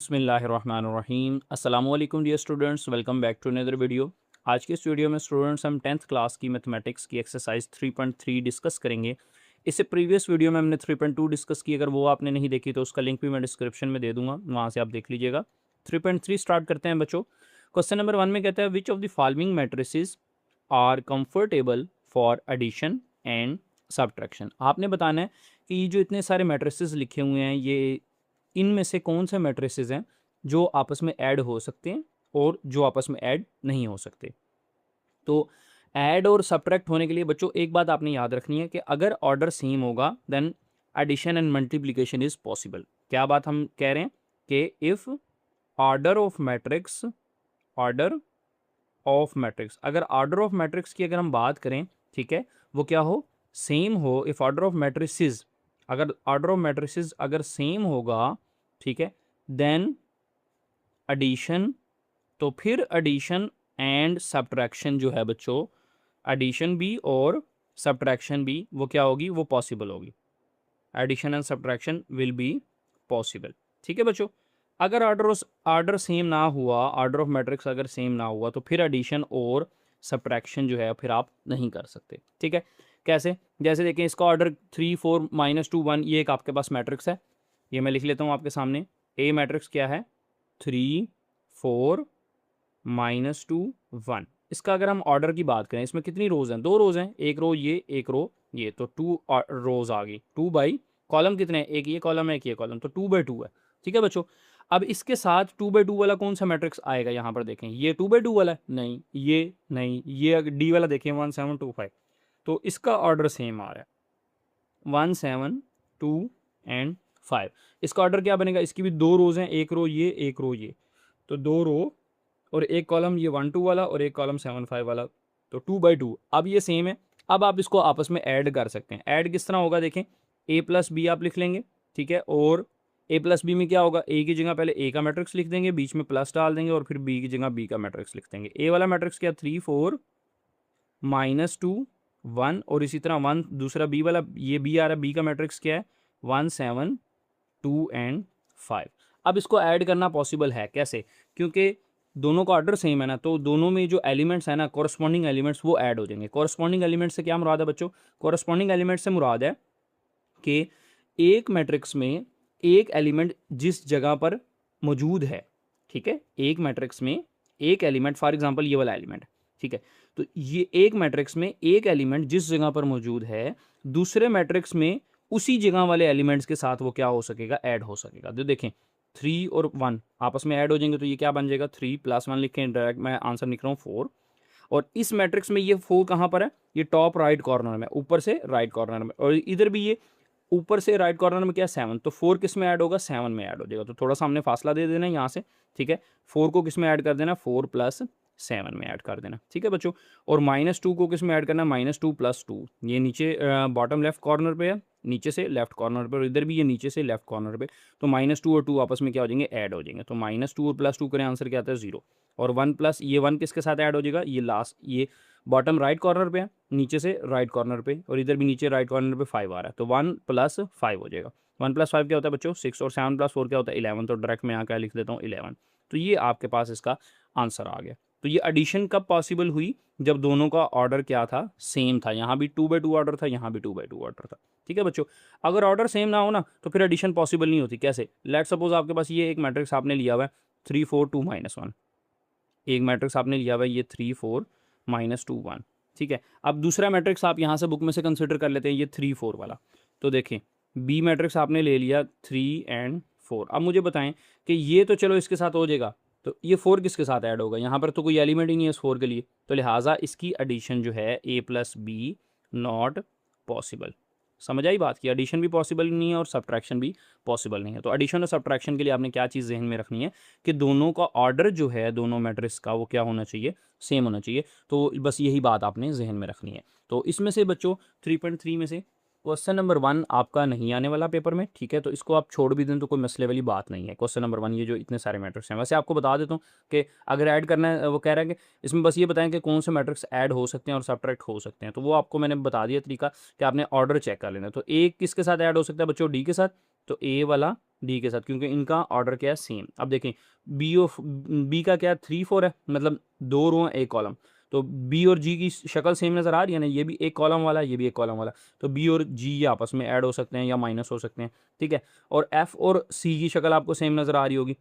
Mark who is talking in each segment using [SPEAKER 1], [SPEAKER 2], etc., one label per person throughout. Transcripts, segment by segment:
[SPEAKER 1] बिस्मिल्लाहिर्रहमानिर्रहीम। अस्सलामु अलैकुम dear students, welcome back to another video. आज के इस वीडियो में स्टूडेंट्स हम 10th क्लास की मैथमेटिक्स की एक्सरसाइज 3.3 डिस्कस करेंगे। इससे प्रीवियस वीडियो में हमने 3.2 डिस्कस की, अगर वो आपने नहीं देखी तो उसका लिंक भी मैं डिस्क्रिप्शन में दे दूंगा, वहाँ से आप देख लीजिएगा। 3.3 स्टार्ट करते हैं बच्चों। क्वेश्चन नंबर 1 में कहता है which of the following matrices are comfortable for addition and subtraction. आपने बताना है कि ये जो इतने सारे मैट्रिसेस लिखे हुए हैं, ये इनमें से कौन से मैट्रिसेस हैं जो आपस में ऐड हो सकते हैं और जो आपस में ऐड नहीं हो सकते। तो ऐड और सब्ट्रैक्ट होने के लिए बच्चों एक बात आपने याद रखनी है कि अगर ऑर्डर सेम होगा then addition and multiplication is possible. क्या बात हम कह रहे हैं कि इफ ऑर्डर ऑफ मैट्रिक्स अगर ऑर्डर ऑफ मैट्रिक्स की अगर हम बात करें, ठीक है, वो क्या हो, सेम हो। इफ ऑर्डर ऑफ मैट्रिसेस, अगर ऑर्डर ऑफ मैट्रिसेस अगर सेम होगा, ठीक है, देन एडिशन, तो फिर एडिशन एंड सब्ट्रैक्शन जो है बच्चों, एडिशन भी और सब्ट्रैक्शन भी वो क्या होगी, वो पॉसिबल होगी। Addition and subtraction will be possible. ठीक है बच्चों, अगर ऑर्डर सेम ना हुआ, ऑर्डर ऑफ मैट्रिक्स अगर सेम ना हुआ, तो फिर एडिशन और सब्ट्रैक्शन जो है फिर आप नहीं कर सकते। ठीक है, कैसे, जैसे देखें इसका ऑर्डर 3 4 -2 1, ये एक आपके पास मैट्रिक्स है, ये मैं लिख लेता हूँ आपके सामने। ए मैट्रिक्स क्या है, 3 4 -2 1। इसका अगर हम ऑर्डर की बात करें, इसमें कितनी रोज हैं, 2 रोज हैं, एक रो ये एक रो ये, तो 2 रोज आ गई। 2 बाई कॉलम कितने हैं, एक ये कॉलम है एक ये कॉलम, तो 2 बाई 2 है। ठीक है बच्चों, अब इसके साथ 2 बाई 2 वाला कौन सा मैट्रिक्स आएगा, यहाँ पर देखें ये 2 बाई 2 वाला है, नहीं ये नहीं, ये डी वाला देखें 1 7 2 5, तो इसका ऑर्डर सेम आ रहा है 1 7 2 एंड 5। इसका ऑर्डर क्या बनेगा, इसकी भी 2 रोज हैं, एक रो ये एक रो ये, तो 2 रो और एक कॉलम ये 1 2 वाला और एक कॉलम 7 5 वाला, तो 2 बाई 2। अब ये सेम है, अब आप इसको आपस में ऐड कर सकते हैं। ऐड किस तरह होगा, देखें a प्लस बी आप लिख लेंगे, ठीक है, और a प्लस बी में क्या होगा, a की जगह पहले a का मैट्रिक्स लिख देंगे, बीच में प्लस डाल देंगे और फिर b की जगह b का मैट्रिक्स लिख देंगे। a वाला मैट्रिक्स क्या, 3 4 -2 1, और इसी तरह 1 दूसरा b वाला, ये b आ रहा है, b का मैट्रिक्स क्या है 1 7 2 एंड 5। अब इसको ऐड करना पॉसिबल है, कैसे, क्योंकि दोनों का ऑर्डर सेम है ना, तो दोनों में जो एलिमेंट्स है ना, कॉरस्पॉन्डिंग एलिमेंट्स वो ऐड हो जाएंगे। कॉरस्पॉन्डिंग एलिमेंट से क्या मुराद है बच्चों, कॉरस्पॉन्डिंग एलिमेंट से मुराद है कि एक मैट्रिक्स में एक एलिमेंट जिस जगह पर मौजूद है, ठीक है, एक मैट्रिक्स में एक एलिमेंट, फॉर एग्जांपल ये वाला एलिमेंट, ठीक है, तो ये एक मैट्रिक्स में एक एलिमेंट जिस जगह पर मौजूद है, दूसरे मैट्रिक्स में उसी जगह वाले एलिमेंट्स के साथ वो क्या हो सकेगा, ऐड हो सकेगा। तो देखें 3 और 1 आपस में ऐड हो जाएंगे, तो ये क्या बन जाएगा, 3 + 1 लिखें, डायरेक्ट मैं आंसर लिख रहा हूँ 4। और इस मैट्रिक्स में ये 4 कहाँ पर है, ये टॉप राइट कॉर्नर में, ऊपर से राइट कॉर्नर में, और इधर भी ये ऊपर से राइट कॉर्नर में क्या, 7, तो 4 किस में ऐड होगा, 7 में ऐड हो जाएगा। तो थोड़ा सा हमने फासला दे देना है यहाँ से, ठीक है, 4 को किस में ऐड कर देना, 4 + 7 में ऐड कर देना, ठीक है बच्चों। और -2 को किस में ऐड करना, -2 + 2, ये नीचे बॉटम लेफ्ट कॉर्नर पे है, नीचे से लेफ्ट कॉर्नर पे, और इधर भी ये नीचे से लेफ्ट कॉर्नर पे, तो -2 और 2 आपस में क्या हो जाएंगे, ऐड हो जाएंगे। तो -2 और +2 करें, आंसर क्या आता है 0। और 1 प्लस ये 1 किसके साथ ऐड हो जाएगा, ये लास्ट, ये बॉटम राइट कॉर्नर पे है, नीचे से राइट कॉर्नर पे, और इधर भी नीचे राइट कॉर्नर पे 5 आ रहा है, तो 1 + 5 हो जाएगा। 1 + 5 क्या होता है बच्चों, 6, और 7 + 4 क्या होता है 11, तो डायरेक्ट मैं यहाँ क्या लिख देता हूँ 11। तो ये आपके पास इसका आंसर आ गया। तो ये एडिशन कब पॉसिबल हुई, जब दोनों का ऑर्डर क्या था, सेम था। यहाँ भी 2 बाई 2 ऑर्डर था, यहाँ भी 2 बाई 2 ऑर्डर था। ठीक है बच्चों, अगर ऑर्डर सेम ना हो ना, तो फिर एडिशन पॉसिबल नहीं होती। कैसे, लेट सपोज आपके पास ये एक मैट्रिक्स आपने लिया हुआ है 3 4 2 -1, एक मैट्रिक्स आपने लिया हुआ है ये 3 4 -2 1, ठीक है। अब दूसरा मैट्रिक्स आप यहाँ से बुक में से कंसिडर कर लेते हैं, ये 3 4 वाला। तो देखें बी मैट्रिक्स आपने ले लिया 3 और 4। अब मुझे बताएं कि ये तो चलो इसके साथ हो जाएगा, तो ये 4 किसके साथ ऐड होगा, यहाँ पर तो कोई एलिमेंट ही नहीं है इस 4 के लिए, तो लिहाजा इसकी एडिशन जो है a + b नॉट पॉसिबल। समझ आई बात, की एडिशन भी पॉसिबल नहीं है और सब्ट्रैक्शन भी पॉसिबल नहीं है। तो एडिशन और सब्ट्रैक्शन के लिए आपने क्या चीज़ जहन में रखनी है कि दोनों का ऑर्डर जो है दोनों मैट्रिक्स का वो क्या होना चाहिए, सेम होना चाहिए। तो बस यही बात आपने जहन में रखनी है। तो इसमें से बच्चों 3.3 में से क्वेश्चन नंबर 1 आपका नहीं आने वाला पेपर में, ठीक है, तो इसको आप छोड़ भी दें तो कोई मसले वाली बात नहीं है। क्वेश्चन नंबर 1 ये जो इतने सारे मैट्रिक्स हैं, वैसे आपको बता देता हूँ कि अगर ऐड करना है, वो कह रहा है कि इसमें बस ये बताएं कि कौन से मैट्रिक्स ऐड हो सकते हैं और सब्ट्रैक्ट हो सकते हैं, तो वो आपको मैंने बता दिया तरीका कि आपने ऑर्डर चेक कर लेना है। तो ए किसके साथ ऐड हो सकता है बच्चों? डी के साथ, तो ए वाला डी के साथ, क्योंकि इनका ऑर्डर क्या है? सेम। अब देखें बी का क्या 3 4 है, मतलब 2 रो एक कॉलम, तो बी और जी की शक्ल सेम नज़र आ रही है ना, ये भी एक कॉलम वाला है, ये भी एक कॉलम वाला, तो बी और जी ये आपस में ऐड हो सकते हैं या माइनस हो सकते हैं, ठीक है। और एफ और सी की शक्ल आपको सेम नज़र आ रही होगी,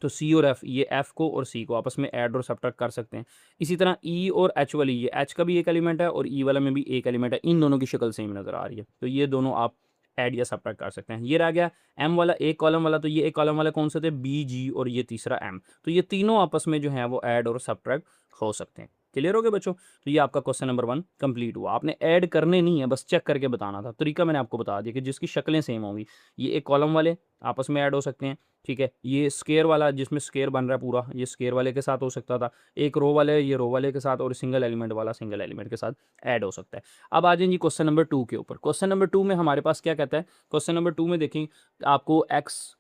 [SPEAKER 1] तो सी और एफ, ये एफ को और सी को आपस में ऐड और सब्ट्रैक्ट कर सकते हैं। इसी तरह ई और एच वाली, ये एच का भी एक एलिमेंट है और ई वाला में भी एक एलिमेंट है, इन दोनों की शक्ल सेम नज़र आ रही है, तो ये दोनों आप ऐड या सब्ट्रैक्ट कर सकते हैं। ये रह गया एम वाला एक कॉलम वाला, तो ये एक कॉलम वाला कौन से थे? बी जी और ये तीसरा एम, तो ये तीनों आपस में जो है वो ऐड और सब्ट्रैक्ट हो सकते हैं। क्लियर हो गया बच्चों? तो ये आपका क्वेश्चन नंबर 1 कंप्लीट हुआ। आपने ऐड करने नहीं है, बस चेक करके बताना था। तरीका मैंने आपको बता दिया कि जिसकी शक्लें सेम होंगी, ये एक कॉलम वाले आपस में ऐड हो सकते हैं, ठीक है। ये स्क्वायर वाला जिसमें स्क्वायर बन रहा है पूरा, ये स्क्वायर वाले के साथ हो सकता था, एक रो वाले ये रो वाले के साथ, और सिंगल एलिमेंट वाला सिंगल एलिमेंट के साथ ऐड हो सकता है। अब आ जाए जी क्वेश्चन नंबर 2 के ऊपर। क्वेश्चन नंबर 2 में हमारे पास क्या कहता है? क्वेश्चन नंबर 2 में देखें आपको एक्स,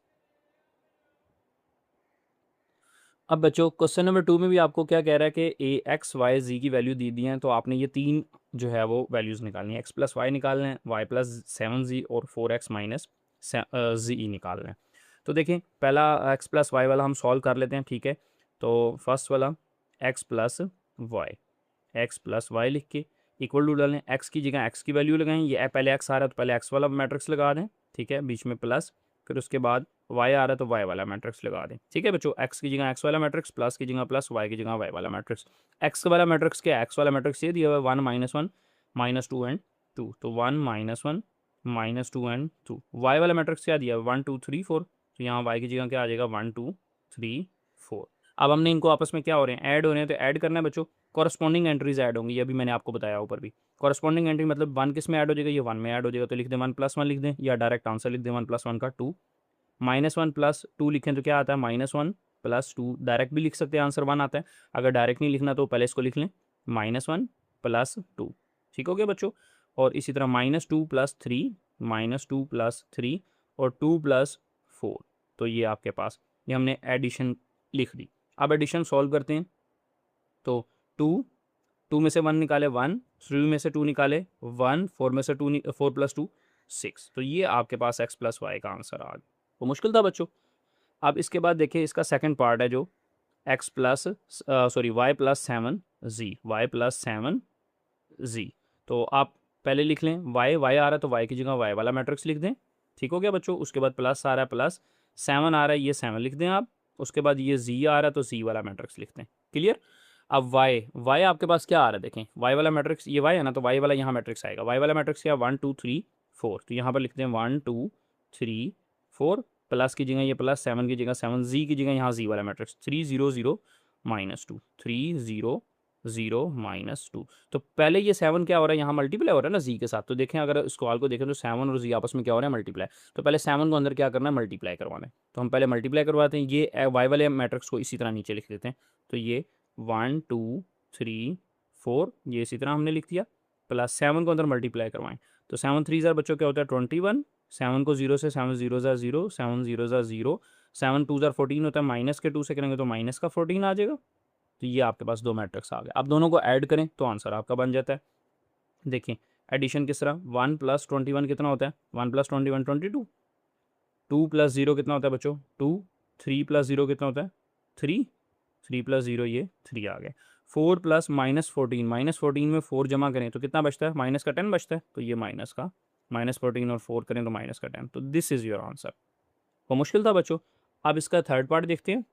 [SPEAKER 1] अब बच्चों क्वेश्चन नंबर 2 में भी आपको क्या कह रहा है कि ए एक्स वाई जी की वैल्यू दी दी हैं, तो आपने ये तीन जो है वो वैल्यूज़ निकालनी है। एक्स प्लस वाई निकालना है, वाई प्लस 7 जी और 4x माइनस जी निकालना है। तो देखें पहला एक्स प्लस वाई वाला हम सॉल्व कर लेते हैं, ठीक है। तो फर्स्ट वाला x plus y, x plus y लिख के इक्वल टू डालें, एक्स की जगह एक्स की वैल्यू लगाएं, ये पहले एक्स आ रहा है तो पहले एक्स वाला मैट्रिक्स लगा दें, ठीक है, बीच में प्लस, फिर उसके बाद वाई आ रहा है तो वाई वाला मैट्रिक्स लगा दें, ठीक है बच्चों। एक्स की जगह एक्स वाला मैट्रिक्स, प्लस की जगह प्लस, वाई की जगह वाई वाला मैट्रिक्स। एक्स वाला मैट्रिक्स क्या है? एक्स वाला मैट्रिक्स ये दिया हुआ है 1 -1 -2 एंड 2, तो 1 -1 -2 एंड 2। वाई वाला मैट्रिक्स क्या दिया है? 1 2 3 4, तो यहाँ वाई की जगह क्या आ जाएगा? 1 2 3 4। अब हमने इनको आपस में क्या हो रहे हैं? ऐड हो रहे हैं, तो ऐड करना है बच्चों। कॉरस्पॉन्डिंग एंट्रीज ऐड होंगी, ये भी मैंने आपको बताया ऊपर भी। कॉरस्पॉन्डिंग एंट्री मतलब 1 किस में ऐड हो जाएगा? ये 1 में ऐड हो जाएगा, तो लिख दें 1 + 1 लिख दें, या डायरेक्ट आंसर लिख दें 1 + 1 का 2। -1 + 2 लिखें तो क्या आता है? -1 + 2। डायरेक्ट भी लिख सकते हैं, आंसर 1 आता है। अगर डायरेक्ट नहीं लिखना तो पहले इसको लिख लें -1 + 2, ठीक हो गया बच्चों। और इसी तरह -2 + 3, -2 + 3 और 2 + 4, तो ये आपके पास, ये हमने एडिशन लिख दी। अब एडिशन सॉल्व करते हैं, तो 2 2 में से 1 निकाले 1, 3 में से 2 निकाले 1, 4 में से 4 + 2 6, तो ये आपके पास x + y का आंसर आ गया। वो मुश्किल था बच्चों। अब इसके बाद देखिए इसका सेकंड पार्ट है जो x plus y + 7z, y + 7z, तो आप पहले लिख लें y आ रहा है तो y की जगह y वाला मैट्रिक्स लिख दें, ठीक हो गया बच्चों। उसके बाद प्लस आ रहा है, प्लस 7 आ रहा है, ये 7 लिख दें आप। उसके बाद ये z आ रहा है तो z वाला मैट्रिक्स लिख दें। क्लियर? अब y आपके पास क्या आ रहा है? देखें y वाला मैट्रिक्स, ये y है ना, तो y वाला यहाँ मैट्रिक्स आएगा। y वाला मैट्रिक्स क्या? 1 2 3 4, तो यहाँ पर लिखते हैं 1 2 3 4, प्लस की जगह ये प्लस, 7 की जगह 7, z की जगह यहाँ z वाला मैट्रिक्स 3 0 0 -2, 3 0 0 -2। तो पहले ये 7 क्या हो रहा है? यहाँ मल्टीप्लाई हो रहा है ना z के साथ, तो देखें अगर इस सवाल को देखें तो 7 और z आपस में क्या हो रहा है? मल्टीप्लाई। तो पहले 7 को अंदर क्या करना है? मल्टीप्लाई करवाना है, तो हम पहले मल्टीप्लाई करवाते हैं। ये y वाले मैट्रिक्स को इसी तरह नीचे लिख देते हैं, तो ये 1 2 3 4, ये इसी तरह हमने लिख दिया, प्लस 7 को अंदर मल्टीप्लाई करवाएं, तो 7 3 ज़ार बच्चों क्या होता है? 21। 7 को 0 से 7 0 ज़ार 0, 7 0 ज़ार 0, 7 2 ज़ार 14 होता है, माइनस के 2 से करेंगे तो माइनस का 14 आ जाएगा। तो ये आपके पास दो मैट्रिक्स आ गए। अब दोनों को ऐड करें तो आंसर आपका बन जाता है। देखिए एडिशन किस तरह, 1 + 21 कितना होता है? 1 + 21 22, 2 + 0 कितना होता है बच्चों? 2, 3 + 0 कितना होता है? 3, 3 + 0 ये 3 आ गए। 4 प्लस -14, -14 में 4 जमा करें तो कितना बचता है? माइनस का 10 बचता है, तो ये माइनस का -14 और 4 करें तो माइनस का 10, तो दिस इज़ योर आंसर। वो मुश्किल था बच्चों। अब इसका थर्ड पार्ट देखते हैं।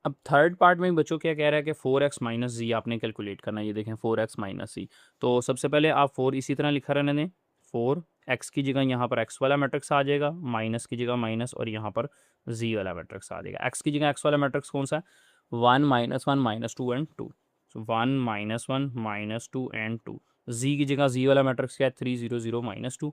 [SPEAKER 1] अब थर्ड पार्ट में बच्चों क्या कह रहा है कि 4x माइनस जी आपने कैलकुलेट करना है। ये देखें 4x माइनस जी, तो सबसे पहले आप 4 इसी तरह लिखा रहने दें। 4 x की जगह यहाँ पर x वाला मैट्रिक्स आ जाएगा, माइनस की जगह माइनस, और यहाँ पर z वाला मैट्रिक्स आ जाएगा। x की जगह x वाला मैट्रिक्स कौन सा है? 1 -1 -2 एंड 2, 1 -1 -2 एंड 2। z की जगह z वाला मैट्रिक्स क्या है? 3 0 0 -2,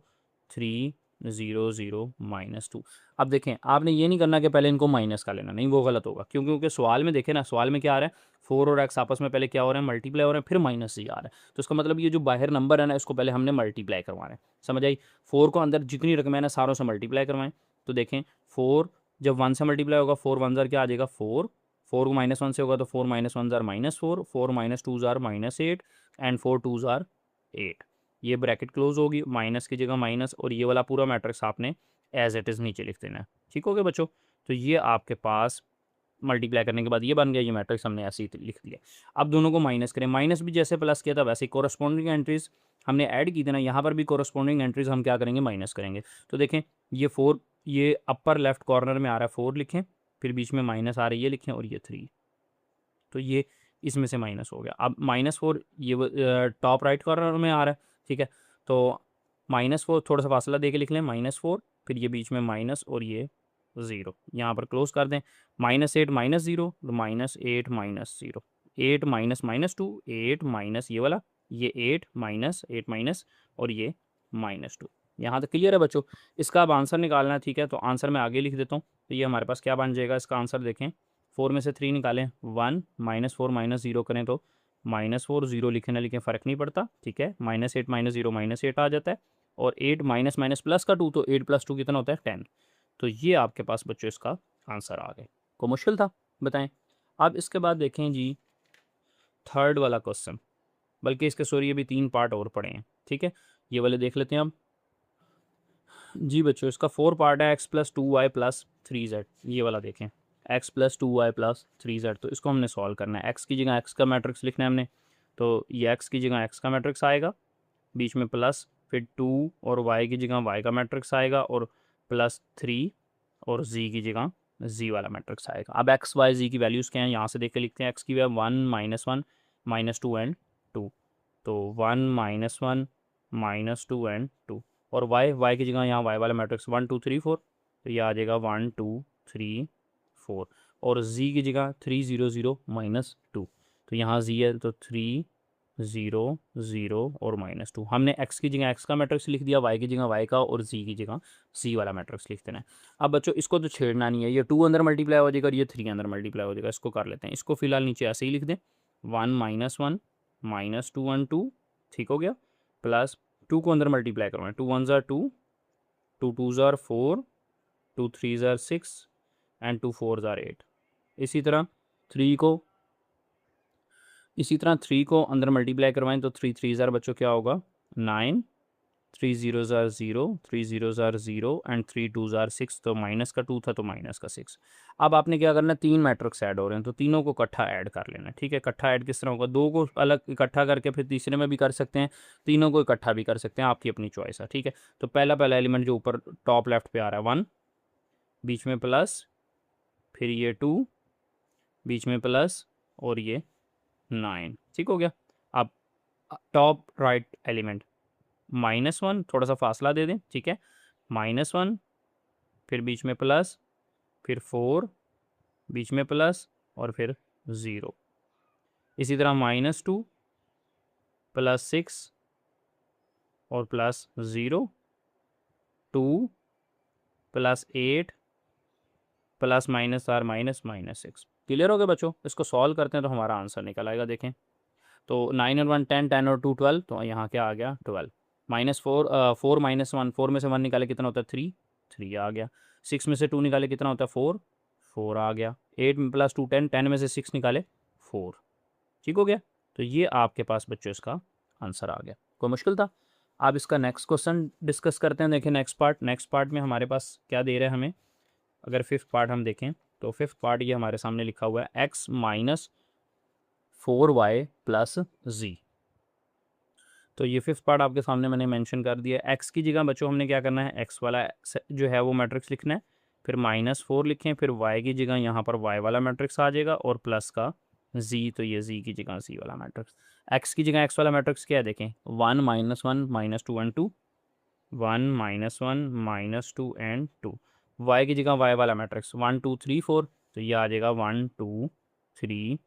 [SPEAKER 1] 3 0 0 -2। अब देखें, आपने ये नहीं करना कि पहले इनको माइनस का लेना, नहीं वो गलत होगा, क्योंकि सवाल में देखें ना, सवाल में क्या आ रहा है, 4 और x आपस में पहले क्या हो रहे हैं, मल्टीप्लाई हो रहे हैं, फिर माइनस जी आ रहा है। तो इसका मतलब ये जो बाहर नंबर है ना, इसको पहले हमने मल्टीप्लाई करवाना है। समझ आई? 4 को अंदर जितनी रकम है ना सारों से मल्टीप्लाई करवाएं। तो देखें 4 जब 1 से मल्टीप्लाई होगा, 4 1 ज़ार क्या आ जाएगा 4, 4 को -1 से होगा तो 4 -1 ज़ार -4, 4 -2 ज़ार -8 एंड 4 2 ज़ार 8। ये ब्रैकेट क्लोज होगी, माइनस की जगह माइनस, और ये वाला पूरा मैट्रिक्स आपने एज इट इज़ नीचे लिख देना है। ठीक हो गया बच्चों? तो ये आपके पास मल्टीप्लाई करने के बाद ये बन गया, ये मैट्रिक्स हमने ऐसे ही लिख दिया। अब दोनों को माइनस करें, माइनस भी जैसे प्लस किया था वैसे कोरस्पॉन्डिंग एंट्रीज हमने ऐड की थी ना, यहाँ पर भी कोरस्पॉन्डिंग एंट्रीज हम क्या करेंगे, माइनस करेंगे। तो देखें ये 4, ये अपर लेफ्ट कॉर्नर में आ रहा है 4 लिखें, फिर बीच में माइनस आ रही है लिखें, और ये 3, तो ये इसमें से माइनस हो गया। अब -4 ये टॉप राइट कॉर्नर में आ रहा है, ठीक है, तो -4 थोड़ा सा फासला दे के लिख लें, -4, फिर ये बीच में माइनस और ये 0, यहाँ पर क्लोज कर दें। -8 -0 तो -8 -0, 8 -2, 8 माइनस ये वाला, ये 8 -8 माइनस, और ये -2। यहाँ तक क्लियर है बच्चों? इसका अब आंसर निकालना है, ठीक है, तो आंसर मैं आगे लिख देता हूँ। तो ये हमारे पास क्या बन जाएगा, इसका आंसर देखें, 4 में से 3 निकालें 1, -4 -0 करें तो -4, 0 लिखें ना लिखें फ़र्क नहीं पड़ता, ठीक है, -8 -0 -8 आ जाता है, और 8 माइनस माइनस प्लस का 2, तो 8 + 2 कितना होता है 10। तो ये आपके पास बच्चों इसका आंसर आ गया। को मुश्किल था? बताएं। अब इसके बाद देखें जी थर्ड वाला क्वेश्चन, बल्कि इसके सॉरी अभी 3 पार्ट और पड़े हैं, ठीक है, ये वाले देख लेते हैं अब। जी बच्चों इसका 4 पार्ट है, x + 2y + 3z, ये वाला देखें, x + 2y + 3z। तो इसको हमने सॉल्व करना है, x की जगह x का मैट्रिक्स लिखना है हमने, तो ये x की जगह x का मैट्रिक्स आएगा, बीच में प्लस, फिर 2, और y की जगह y का मैट्रिक्स आएगा, और +3, और z की जगह z वाला मैट्रिक्स आएगा। अब x y z की वैल्यूज़ क्या हैं, यहाँ से देख के लिखते हैं। x की वैल्यू 1 -1 -2 एंड 2, तो 1 -1 -2 एंड 2, और y की जगह यहाँ y वाला मैट्रिक्स 1 2 3 4, तो ये आ जाएगा 1 2 3 4, और z की जगह 3 0 0 -2, तो यहाँ z है तो 3 0 0 और -2। हमने x की जगह x का मैट्रिक्स लिख दिया, y की जगह y का, और z की जगह c वाला मैट्रिक्स लिख देना है। अब बच्चों इसको तो छेड़ना नहीं है, ये 2 अंदर मल्टीप्लाई हो जाएगा और ये 3 अंदर मल्टीप्लाई हो जाएगा, इसको कर लेते हैं। इसको फिलहाल नीचे ऐसे ही लिख दें, 1 -1 -2 1 2, ठीक हो गया, प्लस 2 को अंदर मल्टीप्लाई करवाएं, 2 1 ज़ार 2, 2 2 ज़ार 4, 2 3 ज़ार 6 एंड 2 4 ज़ार 8। इसी तरह 3 को अंदर मल्टीप्लाई करवाएं, तो 3 3 ज़ार बच्चों क्या होगा 9, 3 0 ज़ार 0, 3 0 ज़ार 0 एंड 3 2 ज़ार 6, तो माइनस का 2 था तो माइनस का 6। अब आपने क्या करना है, 3 मैट्रिक्स ऐड हो रहे हैं, तो तीनों को इकट्ठा ऐड कर लेना है, ठीक है। इकट्ठा ऐड किस तरह होगा, 2 को अलग इकट्ठा करके फिर तीसरे में भी कर सकते हैं, तीनों को इकट्ठा भी कर सकते हैं, आपकी अपनी चॉइस है, ठीक है। तो पहला एलिमेंट जो ऊपर टॉप लेफ्ट पे आ रहा है 1, बीच में प्लस, फिर ये 2, बीच में प्लस, और ये 9, ठीक हो गया। अब टॉप राइट एलिमेंट -1, थोड़ा सा फासला दे दें, ठीक है, -1, फिर बीच में प्लस, फिर 4, बीच में प्लस, और फिर 0। इसी तरह -2, +6 और +0, 2 +8 plus minus are minus -6। Clear हो गया बच्चों? इसको सॉल्व करते हैं तो हमारा आंसर निकल आएगा। देखें तो 9 और 1 10, 10 और 2 12, तो यहाँ क्या आ गया 12। -4 4 -1, 4 में से 1 निकाले कितना होता है 3, 3 आ गया। 6 में से 2 निकाले कितना होता है 4, 4 आ गया। 8 + 2 10, 10 में से 6 निकाले 4, ठीक हो गया। तो ये आपके पास बच्चों इसका आंसर आ गया। कोई मुश्किल था? आप इसका नेक्स्ट क्वेश्चन डिस्कस करते हैं। देखें नेक्स्ट पार्ट में हमारे पास क्या दे रहे हैं हमें। अगर फिफ्थ पार्ट हम देखें तो फिफ्थ पार्ट ये हमारे सामने लिखा हुआ है x - 4y + z। तो ये फिफ्थ पार्ट आपके सामने मैंने मेंशन कर दिया है। x की जगह बच्चों हमने क्या करना है, x वाला जो है वो मैट्रिक्स लिखना है, फिर -4 लिखें, फिर y की जगह यहाँ पर y वाला मैट्रिक्स आ जाएगा, और प्लस का z, तो ये z की जगह z वाला मैट्रिक्स। x की जगह x वाला मैट्रिक्स क्या है देखें, 1 -1 -2 एंड 2, 1 -1 -2 एंड 2। y की जगह y वाला मैट्रिक्स 1 2 3 4, तो ये आ जाएगा 1 2 3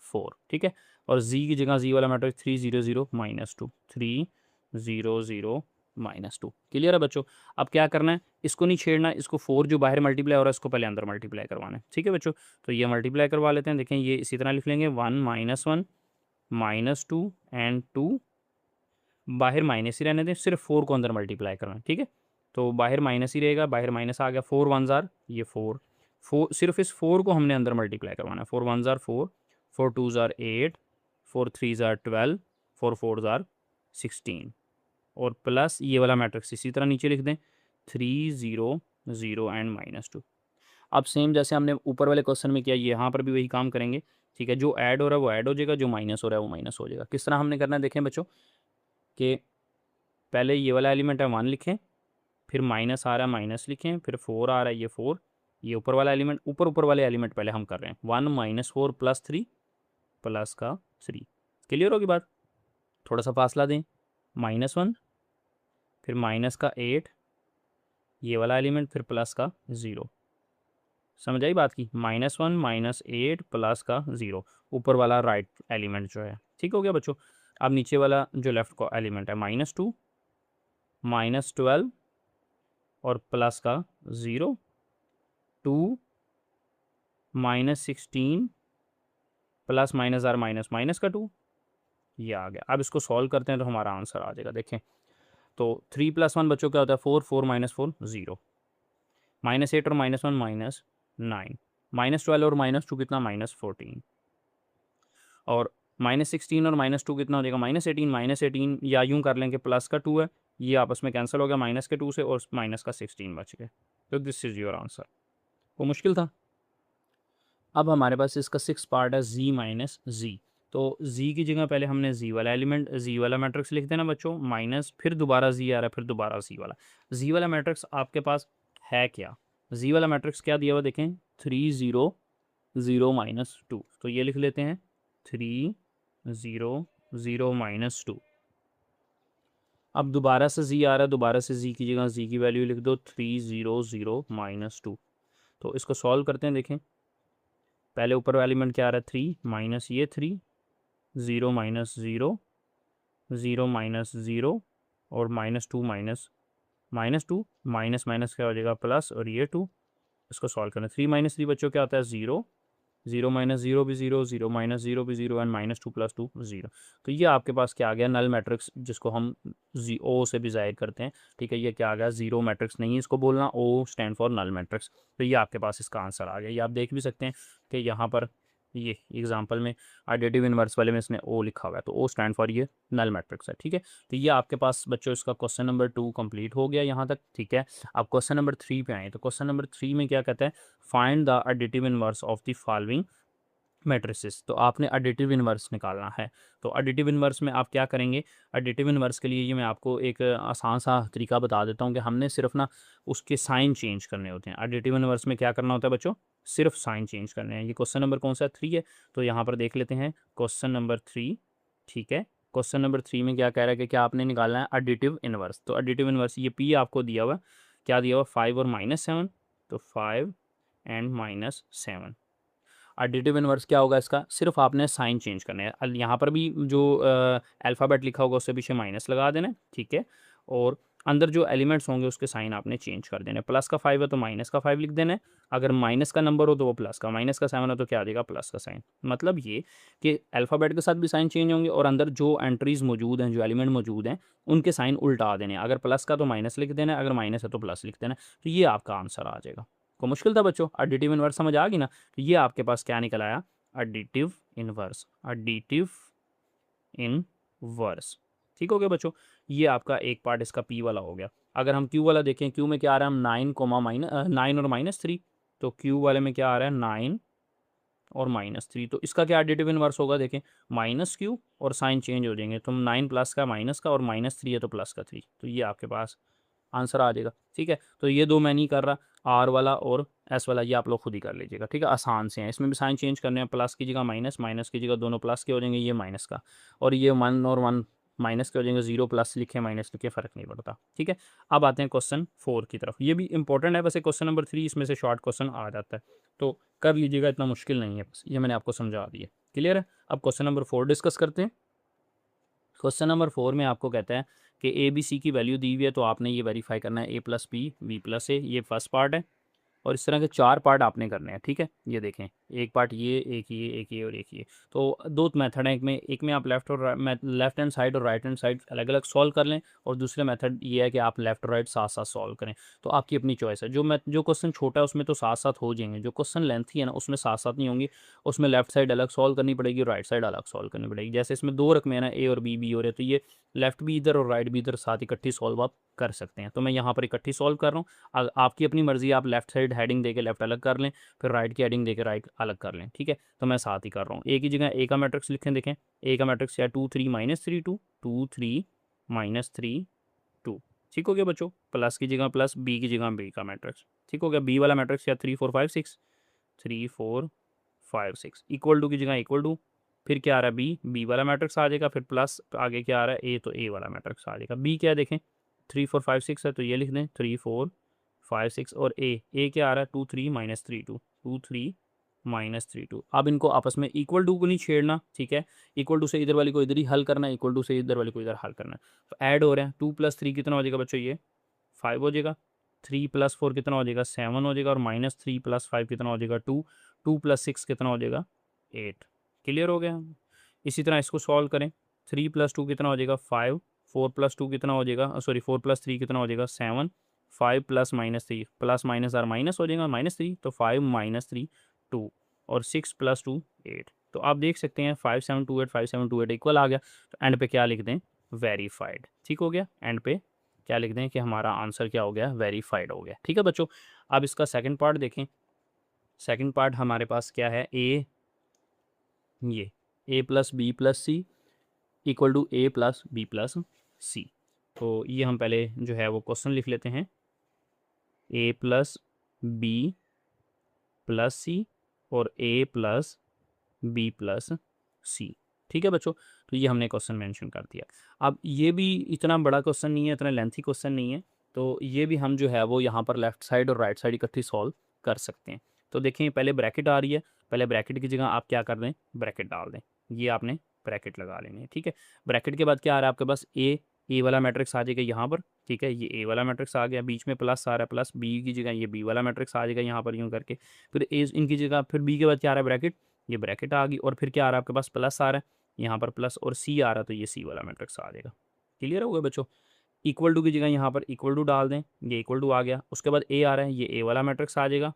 [SPEAKER 1] 4, ठीक है। और z की जगह z वाला मैट्रिक्स 3 0 0 -2, 3 0 0 -2। क्लियर है बच्चों? अब क्या करना है, इसको नहीं छेड़ना, इसको 4 जो बाहर मल्टीप्लाई हो रहा है इसको पहले अंदर मल्टीप्लाई करवाना है। ठीक है बच्चों? तो ये मल्टीप्लाई करवा लेते हैं। देखें ये इसी तरह लिख लेंगे 1 -1 -2 एंड 2, बाहर माइनस ही रहने दें, सिर्फ 4 को अंदर मल्टीप्लाई करना है। ठीक है? तो बाहर माइनस ही रहेगा, बाहर माइनस आ गया, 4 1 ज़ार ये 4, 4 सिर्फ इस 4 को हमने अंदर मल्टीप्लाई करवाना है। 4 1 ज़ार 4, 4 2 ज़ार 8, 4 3 ज़ार 12, 4 4 ज़ार 16 और प्लस ये वाला मैट्रिक्स इसी तरह नीचे लिख दें 3 0 0 एंड -2। अब सेम जैसे हमने ऊपर वाले क्वेश्चन में किया, यहाँ पर भी वही काम करेंगे। ठीक है? जो ऐड हो रहा है वो ऐड हो जाएगा, जो माइनस हो रहा है वो माइनस हो जाएगा। किस तरह हमने करना है देखें बच्चों, कि पहले ये वाला एलिमेंट है 1 लिखें, फिर माइनस आ रहा है माइनस लिखें, फिर 4 आ रहा है ये 4, ये ऊपर वाला एलिमेंट, ऊपर वाले एलिमेंट पहले हम कर रहे हैं 1 -4 + 3 प्लस का 3। क्लियर होगी बात? थोड़ा सा फासला दें, -1 फिर माइनस का 8 ये वाला एलिमेंट, फिर प्लस का 0। समझ आई बात की? -1 -8 प्लस का 0 ऊपर वाला राइट एलिमेंट जो है। ठीक हो गया बच्चों? अब नीचे वाला जो लेफ्ट का एलिमेंट है -2 -12 और प्लस का 0, 2 -16 प्लस माइनस आर माइनस का 2, ये आ गया। अब इसको सॉल्व करते हैं तो हमारा आंसर आ जाएगा। देखें तो 3 + 1 बच्चों क्या होता है 4, 4 -4 0, -8 और -1 -9, -12 और -2 कितना -14 और -16 और -2 कितना हो जाएगा -18 या यूं कर लें कि प्लस का 2 है, ये आपस में कैंसिल हो गया माइनस के 2 से और माइनस का 16 बच गए। तो दिस इज़ योर आंसर। वो मुश्किल था। अब हमारे पास इसका 6 पार्ट है z -z। तो z की जगह पहले हमने z वाला एलिमेंट, z वाला मैट्रिक्स लिख देना बच्चों, माइनस फिर दोबारा z आ रहा है, फिर दोबारा z वाला। z वाला मैट्रिक्स आपके पास है क्या? z वाला मैट्रिक्स क्या दिया हुआ देखें 3 0 0 -2। तो ये लिख लेते हैं 3 0 0 -2। अब दोबारा से z आ रहा है, दोबारा से z की जगह z की वैल्यू लिख दो 3 0 0 -2। तो इसको सॉल्व करते हैं। देखें पहले ऊपर एलिमेंट क्या आ रहा है 3 माइनस ये 3 0 -0 0 -0 और -2 -2 माइनस माइनस क्या हो जाएगा प्लस और ये 2। इसको सॉल्व करना 3 -3 बच्चों क्या होता है 0, 0 -0 भी 0, 0 -0 भी 0 एंड -2 + 2 0। तो ये आपके पास क्या आ गया नल मैट्रिक्स, जिसको हम ओ से भी जाहिर करते हैं। ठीक है? ये क्या आ गया जीरो मैट्रिक्स नहीं है इसको बोलना, O stand for null matrix. तो ये आपके पास इसका आंसर आ गया। ये आप देख भी सकते हैं कि यहाँ पर ये एग्जाम्पल में एडिटिव इनवर्स वाले में इसने ओ लिखा हुआ है, तो ओ स्टैंड फॉर ये नल मैट्रिक्स है। ठीक है? तो ये आपके पास बच्चों इसका क्वेश्चन नंबर 2 कंप्लीट हो गया यहाँ तक। ठीक है? अब क्वेश्चन नंबर 3 पे आए। तो क्वेश्चन नंबर 3 में क्या कहता है, find the additive inverse of the following matrices. तो आपने एडिटिव इनवर्स निकालना है। तो एडिटिव इनवर्स में आप क्या करेंगे, एडिटिव इनवर्स के लिए ये मैं आपको एक आसान सा तरीका बता देता हूँ कि हमने सिर्फ ना उसके साइन चेंज करने होते हैं। एडिटिव इनवर्स में क्या करना होता है बच्चों, सिर्फ साइन चेंज करने हैं। ये क्वेश्चन नंबर कौन सा 3 है, तो यहाँ पर देख लेते हैं क्वेश्चन नंबर 3। ठीक है? क्वेश्चन नंबर 3 में क्या कह रहा है कि क्या आपने निकालना है एडिटिव इनवर्स। तो एडिटिव इनवर्स ये पी आपको दिया हुआ, क्या दिया हुआ 5 और -7, तो 5 एंड -7। एडिटिव इनवर्स क्या होगा इसका, सिर्फ आपने साइन चेंज करने हैं। यहाँ पर भी जो अल्फ़ाबेट लिखा होगा उससे पीछे माइनस लगा देना है। ठीक है? और अंदर जो एलिमेंट्स होंगे उसके साइन आपने चेंज कर देने। प्लस का 5 है तो माइनस का 5 लिख देना है, अगर माइनस का नंबर हो तो वो प्लस का, माइनस का 7 है तो क्या आ जाएगा प्लस का साइन। मतलब ये कि अल्फ़ाबेट के साथ भी साइन चेंज होंगे और अंदर जो एंट्रीज मौजूद हैं, जो एलिमेंट मौजूद हैं, उनके साइन उल्टा देने। अगर प्लस का तो माइनस लिख देना है, अगर माइनस है तो प्लस लिख देना है। तो ये आपका आंसर आ जाएगा। को मुश्किल था बच्चों? एडिटिव इनवर्स समझ आ गई ना? तो ये आपके पास क्या निकल आया, एडिटिव इनवर्स। Additive inverse. ठीक हो गया बच्चों? ये आपका एक पार्ट इसका पी वाला हो गया। अगर हम क्यू वाला देखें, क्यू में क्या आ रहा है, हम 9 और -3, तो क्यू वाले में क्या आ रहा है 9 और -3। तो इसका क्या एडिटिव इनवर्स होगा, देखें माइनस क्यू और साइन चेंज हो जाएंगे, तो 9 प्लस का माइनस का और -3 है तो प्लस का 3। तो ये आपके पास आंसर आ जाएगा। ठीक है? तो ये दो मैं नहीं कर रहा, आर वाला और एस वाला ये आप लोग खुद ही कर लीजिएगा। ठीक है? आसान से हैं, इसमें भी साइन चेंज करने हैं, प्लस की जगह माइनस, माइनस की जगह दोनों प्लस के हो जाएंगे, ये माइनस का, और ये 1 और 1 माइनस के हो जाएंगे, 0 प्लस लिखे माइनस लिखे फ़र्क नहीं पड़ता। ठीक है? अब आते हैं क्वेश्चन 4 की तरफ। ये भी इंपॉर्टेंट है, वैसे क्वेश्चन नंबर 3 इसमें से शॉर्ट क्वेश्चन आ जाता है, तो कर लीजिएगा, इतना मुश्किल नहीं है, बस ये मैंने आपको समझा दिया। क्लियर है? अब क्वेश्चन नंबर 4 डिस्कस करते हैं। क्वेश्चन नंबर 4 में आपको कहता है कि ए बी सी की वैल्यू दी हुई है, तो आपने ये वेरीफाई करना है ए प्लस बी वी प्लस ए, ये फर्स्ट पार्ट है। और इस तरह के 4 पार्ट आपने करने हैं, ठीक है। ये देखें, एक पार्ट ये, एक ये, एक ये और एक ये। तो 2 मेथड हैं, एक में आप लेफ्ट हैंड साइड और राइट हैंड साइड अलग-अलग सॉल्व कर लें, और दूसरा मेथड ये है कि आप लेफ्ट और राइट साथ-साथ सॉल्व करें। तो आपकी अपनी चॉइस है। जो क्वेश्चन छोटा है उसमें तो साथ-साथ हो जाएँगे, जो क्वेश्चन लेंथी है ना उसमें साथ-साथ नहीं होंगे, उसमें लेफ्ट साइड अलग सॉल्व करनी पड़ेगी, राइट साइड अलग सॉल्व करनी पड़ेगी। जैसे इसमें 2 रकमे हैं ना, ए और बी हो रहे हैं, तो ये लेफ्ट भी इधर और राइट भी इधर साथ इकट्ठी सॉल्व आप कर सकते हैं। तो मैं यहाँ पर इकट्ठी सॉल्व कर रहा हूँ। आपकी अपनी मर्जी, आप लेफ्ट साइड हेडिंग देके लेफ्ट अलग कर लें, फिर राइट की हेडिंग देके राइट अलग कर लें, ठीक है। तो मैं साथ ही कर रहा हूँ। ए की जगह ए का मैट्रिक्स लिखें, देखें ए का मैट्रिक्स है 2 3 -3 2, 2 3 -3 2, ठीक हो गया बच्चों। प्लस की जगह प्लस, बी की जगह बी का मैट्रिक्स, ठीक हो गया। बी वाला मैट्रिक्स है 3 4 5 6, 3 4 5 6, इक्वल टू की जगह इक्वल टू, फिर क्या आ रहा है बी वाला मैट्रिक्स आ जाएगा, फिर प्लस आगे क्या आ रहा है ए, तो ए वाला मैट्रिक्स आ जाएगा। बी क्या देखें 3 4 5 6 है, तो ये लिख दें 3 4 5 6, और ए क्या आ रहा है 2 3 -3 2, 2 3 -3 2। अब इनको आपस में इक्वल टू को नहीं छेड़ना, ठीक है। इक्वल टू से इधर वाली को इधर ही हल करना है, इक्वल टू से इधर वाली को इधर हल करना है। तो ऐड हो रहे हैं, 2 + 3 कितना हो जाएगा बच्चों, ये 5 हो जाएगा। 3 + 4 कितना हो जाएगा, 7 हो जाएगा। और -3 + 5 कितना हो जाएगा, 2। 2 + 6 कितना हो जाएगा, 8। क्लियर हो गया। इसी तरह इसको सॉल्व करें, 3 + 2 कितना हो जाएगा, 5। 4 + 2 कितना हो जाएगा, सॉरी 4 + 3 कितना हो जाएगा, 7। 5 + -3, प्लस माइनस और माइनस हो जाएगा, -3, तो 5 -3 2, और 6 + 2 8। तो आप देख सकते हैं 5 7 2 8, 5 7 2 8 इक्वल आ गया। तो एंड पे क्या लिख दें, वेरीफाइड, ठीक हो गया। एंड पे क्या लिख दें कि हमारा आंसर क्या हो गया, वेरीफाइड हो गया, ठीक है बच्चों। अब इसका सेकंड पार्ट देखें। सेकंड पार्ट हमारे पास क्या है, ये a + b + c equal to a + b + c। तो ये हम पहले जो है वो क्वेश्चन लिख लेते हैं, a + b + c और a + b + c, ठीक है बच्चों। तो ये हमने क्वेश्चन मेंशन कर दिया। अब ये भी इतना बड़ा क्वेश्चन नहीं है, इतना लेंथी क्वेश्चन नहीं है, तो ये भी हम जो है वो यहाँ पर लेफ्ट साइड और राइट साइड इकट्ठी सॉल्व कर सकते हैं। तो देखें, पहले ब्रैकेट आ रही है, पहले ब्रैकेट की जगह आप क्या कर दें, ब्रैकेट डाल दें। ये आपने ब्रैकेट लगा लेनी है, ठीक है। ब्रैकेट के बाद क्या आ रहा है आपके पास, ए वाला मैट्रिक्स आ जाएगा यहाँ पर, ठीक है। ये ए वाला मैट्रिक्स आ गया, बीच में प्लस आ रहा है, प्लस बी की जगह ये बी वाला मैट्रिक्स आ जाएगा यहाँ पर यूँ करके। फिर ए इनकी जगह, फिर बी के बाद क्या आ रहा है, ब्रैकेट, ये ब्रैकेट आ गई। और फिर क्या आ रहा है आपके पास, प्लस आ रहा है यहाँ पर, प्लस और सी आ रहा है, तो ये सी वाला मैट्रिक्स आ जाएगा। क्लियर हो गया बच्चों। इक्वल टू की जगह यहाँ पर इक्वल टू डाल दें, ये इक्वल टू आ गया। उसके बाद ए आ रहा है, ये ए वाला मैट्रिक्स आ जाएगा,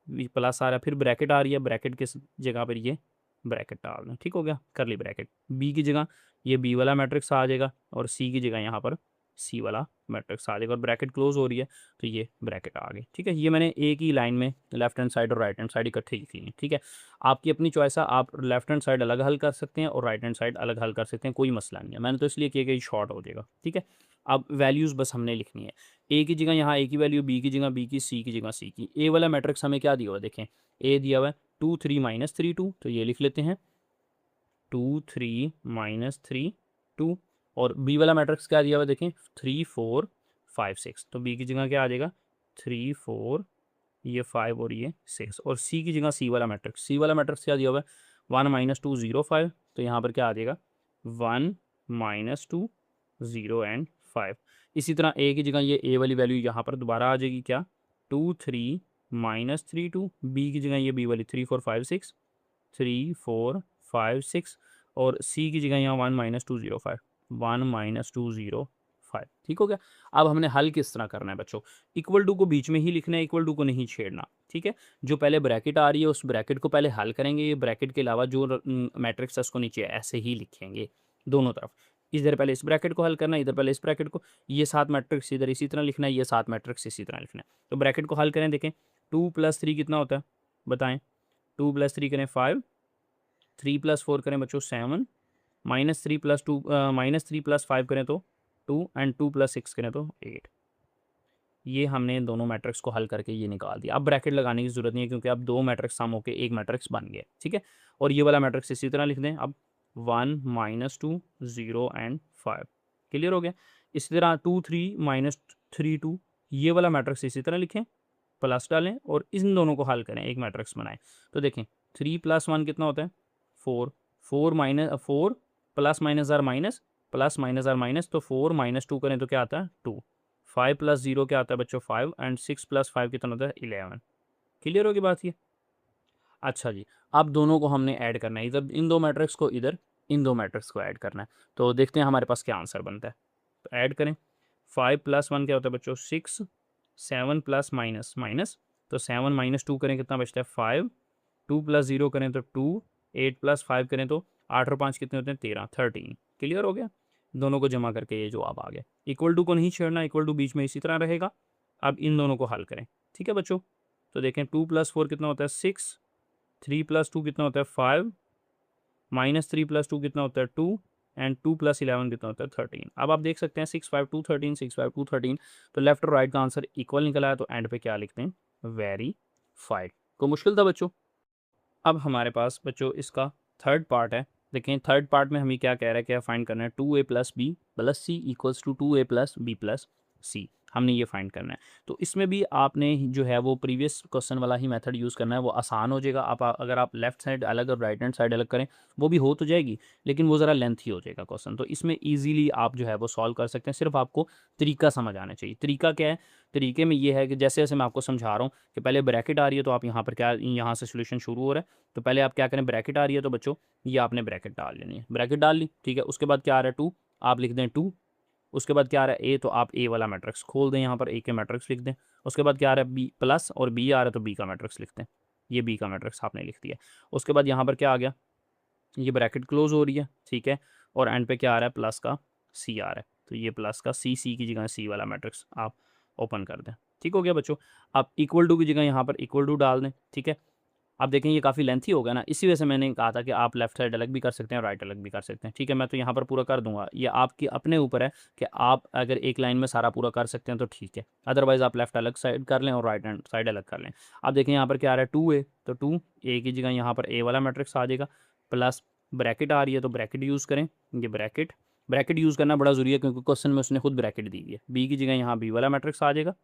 [SPEAKER 1] प्लस आ रहा है, फिर ब्रैकेट आ रही है, ब्रैकेट किस जगह पर, ये ब्रैकेट डाल दें, ठीक हो गया, कर ली ब्रैकेट। बी की जगह ये बी वाला मैट्रिक्स आ जाएगा, और सी की जगह यहाँ पर सी वाला मैट्रिक्स आ जाएगा, और ब्रैकेट क्लोज हो रही है, तो ये ब्रैकेट आ गई, ठीक है। ये मैंने एक ही लाइन में लेफ्ट हैंड साइड और राइट हैंड साइड इकट्ठे लिख लिए, ठीक है। आपकी अपनी चॉइस है, आप लेफ्ट हैंड साइड अलग हल कर सकते हैं और राइट हैंड साइड अलग हल कर सकते हैं, कोई मसला नहीं है। मैंने तो इसलिए किया कि शॉर्ट हो जाएगा, ठीक है। अब वैल्यूज़ बस हमने लिखनी है, ए की जगह यहाँ ए की वैल्यू, बी की जगह बी की, सी की जगह सी की। ए वाला मैट्रिक्स हमें क्या दिया हुआ है, देखें ए दिया हुआ है 2 3 -3 2, तो ये लिख लेते हैं 2 3 -3 2। और बी वाला मैट्रिक्स क्या दिया हुआ है, देखें 3 4 5 6, तो बी की जगह क्या आ जाएगा 3 4, ये 5 और ये 6। और सी की जगह सी वाला मैट्रिक्स क्या दिया हुआ है 1 -2 0 5, तो यहाँ पर क्या आ जाएगा 1 -2 0 एंड 5। इसी तरह ए की जगह ये ए वाली वैल्यू यहाँ पर दोबारा आ जाएगी, क्या 2 3 -3 2। बी की जगह ये बी वाली 3 4 5 6, 3 4 5 6। और सी की जगह यहाँ 1 -2 0 5, 1 -2 0 5, ठीक हो गया। अब हमने हल किस तरह करना है बच्चों, इक्वल टू को बीच में ही लिखना है, इक्वल टू को नहीं छेड़ना, ठीक है। जो पहले ब्रैकेट आ रही है उस ब्रैकेट को पहले हल करेंगे, ये ब्रैकेट के अलावा जो मैट्रिक्स है उसको नीचे ऐसे ही लिखेंगे दोनों तरफ। इधर पहले इस ब्रैकेट को हल करना है, इधर पहले इस ब्रैकेट को, ये 7 मैट्रिक्स इधर इसी तरह लिखना है, ये 7 मैट्रिक्स इसी तरह लिखना है। तो ब्रैकेट को हल करें, देखें 2 + 3 कितना होता है बताएं, 2 + 3 करें 5, 3 + 4 करें बच्चों 7, -3 + 2 -3 + 5 करें तो 2, एंड 2 + 6 करें तो 8। ये हमने दोनों मैट्रिक्स को हल करके ये निकाल दिया। अब ब्रैकेट लगाने की जरूरत नहीं है, क्योंकि अब 2 मैट्रिक्स सम होकर एक मैट्रिक्स बन गया, ठीक है। और ये वाला मैट्रिक्स इसी तरह लिख दें, अब 1 -2 0 एंड 5। क्लियर हो गया। इसी तरह 2 3 -3 2, ये वाला मैट्रिक्स इसी तरह लिखें, प्लस डालें और इन दोनों को हल करें, एक मैट्रिक्स बनाएं। तो देखें 3 + 1 कितना होता है 4, 4 + -4 minus plus minus are minus, तो 4 माइनस 2 करें तो क्या आता है 2, 5 प्लस 0 क्या आता है बच्चों 5, एंड 6 प्लस 5 कितना होता है 11। क्लियर होगी बात ये। अच्छा जी, अब दोनों को हमने ऐड करना है, इधर इन दो मैट्रिक्स को, इधर इन दो मैट्रिक्स को ऐड करना है। तो देखते हैं हमारे पास क्या आंसर बनता है। तो ऐड करें, 5 प्लस 1 क्या होता है बच्चों 6, 7 प्लस माइनस माइनस, तो 7 माइनस 2 करें कितना बचता है 5, 2 प्लस 0 करें तो 2, 8 प्लस 5 करें तो 8 और 5 कितने होते हैं 13, 13। क्लियर हो गया। दोनों को जमा करके ये जवाब आ गया। इक्वल टू को नहीं छेड़ना, इक्वल टू बीच में इसी तरह रहेगा। अब इन दोनों को हल करें, ठीक है बच्चों। तो देखें 2 प्लस 4 कितना होता है 6, 3 प्लस 2 कितना होता है 5, माइनस 3 प्लस 2 कितना होता है 2, एंड 2 प्लस 11 कितना होता है 13। अब आप देख सकते हैं 6 5 2 13, 6 5 2 13, तो लेफ्ट और राइट का आंसर इक्वल निकला है। तो एंड पे क्या लिखते हैं वेरीफाइड। को मुश्किल था बच्चों। अब हमारे पास बच्चों इसका थर्ड पार्ट है। देखें थर्ड पार्ट में हमें क्या कह रहा है, क्या फाइंड करना है 2a plus B plus C equals to 2a plus B plus C, हमने ये फाइंड करना है। तो इसमें भी आपने जो है वो प्रीवियस क्वेश्चन वाला ही मेथड यूज़ करना है, वो आसान हो जाएगा। अगर आप लेफ्ट साइड अलग और राइट हैंड साइड अलग करें वो भी हो तो जाएगी, लेकिन वो ज़रा लेंथी हो जाएगा क्वेश्चन। तो इसमें ईजिली आप जो है वो सॉल्व कर सकते हैं, सिर्फ आपको तरीका समझ आना चाहिए। तरीका क्या है, तरीके में ये है कि जैसे जैसे मैं आपको समझा रहा हूँ कि पहले ब्रैकेट आ रही है तो आप यहाँ पर क्या, यहाँ से सोल्यूशन शुरू हो रहा है, तो पहले आप क्या करें, ब्रैकेट आ रही है तो बच्चों ये आपने ब्रैकेट डाल लेनी है, ब्रैकेट डाल ली, ठीक है। उसके बाद क्या आ रहा है 2, आप लिख दें 2। उसके बाद क्या आ रहा है ए, तो आप ए वाला मैट्रिक्स खोल दें, यहाँ पर ए के मैट्रिक्स लिख दें। उसके बाद क्या आ रहा है बी प्लस, और बी आ रहा है तो बी का मैट्रिक्स लिखते हैं, ये बी का मैट्रिक्स आपने लिख दिया। उसके बाद यहाँ पर क्या आ गया, ये ब्रैकेट क्लोज हो रही है, ठीक है। और एंड पे क्या आ रहा है प्लस का सी आ रहा है, तो ये प्लस का सी, सी की जगह सी वाला मैट्रिक्स आप ओपन कर दें। ठीक हो गया बच्चों। आप इक्वल टू की जगह यहाँ पर इक्वल टू डाल दें, ठीक है। आप देखें ये काफ़ी लेंथी हो गया ना, इसी वजह से मैंने कहा था कि आप लेफ्ट साइड अलग भी कर सकते हैं और राइट अलग भी कर सकते हैं, ठीक है। मैं तो यहाँ पर पूरा कर दूंगा, ये आपके अपने ऊपर है कि आप अगर एक लाइन में सारा पूरा कर सकते हैं तो ठीक है, अदरवाइज आप लेफ्ट अलग साइड कर लें और राइट हैंड साइड अलग कर लें। आप देखें यहाँ पर क्या आ रहा है 2a, तो 2a की जगह यहाँ पर a वाला मैट्रिक्स आ जाएगा, प्लस ब्रैकेट आ रही है तो ब्रैकेट यूज़ करें। ये ब्रैकेट ब्रैकेट यूज़ करना बड़ा ज़रूरी है क्योंकि क्वेश्चन में उसने खुद ब्रैकेट दी हुई है। b की जगह यहाँ b वाला मैट्रिक्स आ जाएगा,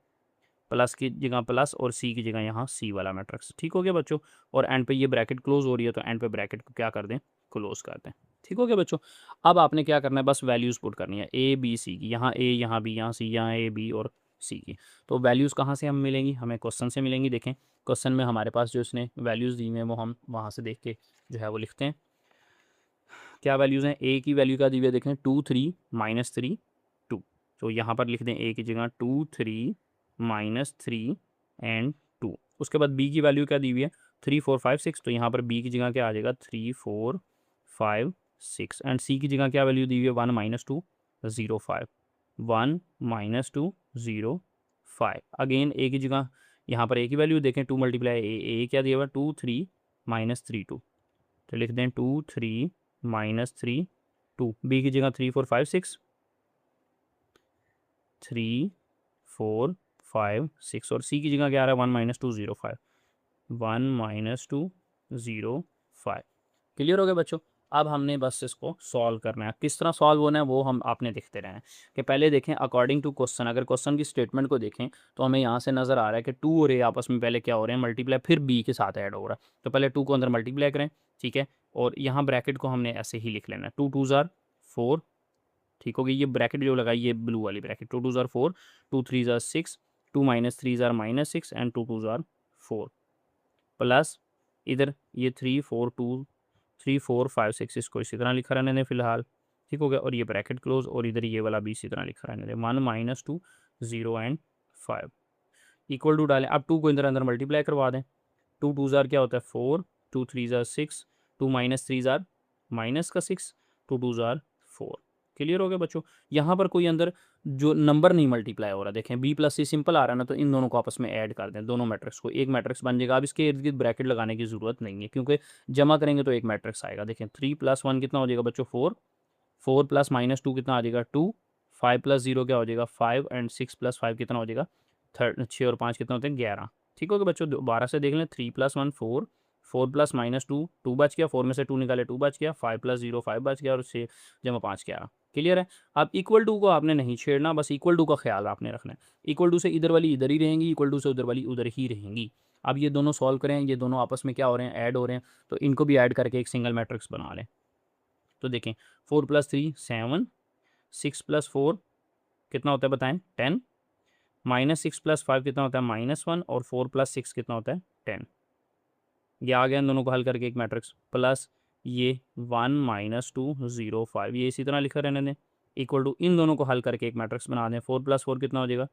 [SPEAKER 1] प्लस की जगह प्लस, और सी की जगह यहाँ सी वाला मैट्रिक्स। ठीक हो गया बच्चों। और एंड पे ये ब्रैकेट क्लोज हो रही है तो एंड पे ब्रैकेट को क्या कर दें, क्लोज कर दें। ठीक हो गया बच्चों। अब आपने क्या करना है, बस वैल्यूज़ पुट करनी है ए बी सी की, यहाँ ए यहाँ बी यहाँ सी, यहाँ ए बी और सी की। तो वैल्यूज़ कहाँ से हम मिलेंगी, हमें क्वेश्चन से मिलेंगी। देखें क्वेश्चन में हमारे पास जो इसने वैल्यूज़ दी हुई हैं वो हम वहाँ से देख के जो है वो लिखते हैं। क्या वैल्यूज़ हैं, ए की वैल्यू क्या दी हुई है, देखें 2 3 माइनस 3 2, तो यहाँ पर लिख दें ए की जगह 2 3 माइनस 3 एंड 2। उसके बाद बी की वैल्यू क्या दी हुई है 3 4 5 6, तो यहाँ पर बी की जगह क्या आ जाएगा 3 4 5 6, एंड सी की जगह क्या वैल्यू दी हुई है 1 माइनस 2 0 5, 1 माइनस 2 0 5। अगेन ए की जगह यहाँ पर ए की वैल्यू देखें 2 मल्टीप्लाई ए क्या दिया हुआ 2 3 माइनस 3 2, तो लिख दें 2 3 माइनस 3 2। बी की जगह 3 4 5 6, 3 4 5 6, और सी की जगह क्या आ रहा है 1 माइनस 2 0 5, 1 माइनस 2 0 5। क्लियर हो गया बच्चों। अब हमने बस इसको सॉल्व करना है, किस तरह सॉल्व होना है वो हम आपने देखते रहें। कि पहले देखें अकॉर्डिंग टू क्वेश्चन, अगर क्वेश्चन की स्टेटमेंट को देखें तो हमें यहाँ से नज़र आ रहा है कि 2 और ए आपस में पहले क्या हो रहे हैं मल्टीप्लाई, फिर बी के साथ ऐड हो रहा है। तो पहले 2 को अंदर मल्टीप्लाई करें, ठीक है। और यहाँ ब्रैकेट को हमने ऐसे ही लिख लेना है 2 2 ज़ार 4, ठीक हो गई। ये ब्रैकेट जो लगाई ये ब्लू वाली ब्रैकेट, 2 2 ज़ार 4, 2 3 ज़ार 6, 2 माइनस 3 ज़ार माइनस 6, एंड 2 2 ज़ार 4, प्लस इधर ये 3 4 2 3 4 5 6, इसको इसी तरह लिखा रहने दें फिलहाल। ठीक हो गया। और ये ब्रैकेट क्लोज, और इधर ये वाला भी इसी तरह लिखा रहने दें 1 माइनस 2 0 एंड 5 इक्वल टू डालें। अब 2 को इधर अंदर मल्टीप्लाई करवा दें, 2 2 ज़ार क्या होता है 4, 2 3 ज़ार 6, 2 माइनस 3 ज़ार माइनस का 6, 2 2 ज़ार 4। क्लियर हो गया बच्चों। यहाँ पर कोई अंदर जो नंबर नहीं मल्टीप्लाई हो रहा, देखें बी प्लस सी सिंपल आ रहा है ना, तो इन दोनों को आपस में ऐड कर दें, दोनों मैट्रिक्स को एक मैट्रिक्स बन जाएगा। अब इसके इर्द गिर्द ब्रैकेट लगाने की ज़रूरत नहीं है क्योंकि जमा करेंगे तो एक मैट्रिक्स आएगा। देखें 3 प्लस 1 कितना हो जाएगा बच्चों 4, 4 प्लस माइनस 2 कितना आ जाएगा 2, 5 प्लस 0 क्या हो जाएगा 5, एंड 6 प्लस 5 कितना हो जाएगा 6 और 5 कितना होते हैं 11। ठीक हो गया बच्चों। दोबारा से देख लें 3 प्लस 1 4, 4 प्लस माइनस 2 2 बच गया, 4 में से 2 निकाले 2 बच गया, 5 प्लस 0 5 बच गया, और 6 जमा 5 11। क्लियर है। अब इक्वल टू को आपने नहीं छेड़ना, बस इक्वल टू का ख्याल आपने रखना है। इक्वल टू से इधर वाली इधर ही रहेंगी, इक्वल टू से उधर वाली उधर ही रहेंगी। अब ये दोनों सॉल्व करें, ये दोनों आपस में क्या हो रहे हैं ऐड हो रहे हैं, तो इनको भी ऐड करके एक सिंगल मैट्रिक्स बना लें। तो देखें 4 प्लस 3 7, 6 + 4 कितना होता है बताएं, 10, -6 + 5 कितना होता है, -1, और 4 + 6 कितना होता है, 10। ये आ गया इन दोनों को हल करके एक मैट्रिक्स, प्लस ये 1 - 2 0 5, ये इसी तरह लिखा रहने दें, इक्वल टू इन दोनों को हल करके एक मैट्रिक्स बना दें। 4 + 4 कितना हो जाएगा,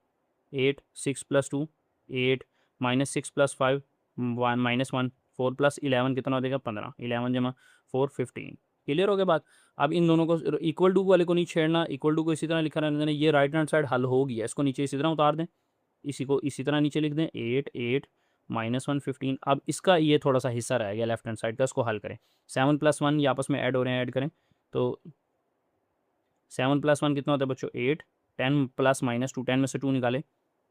[SPEAKER 1] 8, 6 + 2 8, -6 + 5 1 -1, 4 + 11 कितना हो जाएगा, 15, 11 जमा 4 15। क्लियर हो गया बात। अब इन दोनों को इक्वल टू वाले को नहीं छेड़ना, इक्वल टू को इसी तरह लिखा रहने देना। ये राइट हैंड साइड हल हो गया, इसको नीचे इसी तरह उतार दें, इसी को इसी तरह नीचे लिख दें, 8 8 -1 15। अब इसका ये थोड़ा सा हिस्सा रह गया लेफ्ट हैंड साइड का, इसको हल करें। 7 + 1 ये आपस में ऐड हो रहे हैं, ऐड करें तो 7 + 1 कितना होता है बच्चों, 8, 10 + -2, 10 में से 2 निकाले,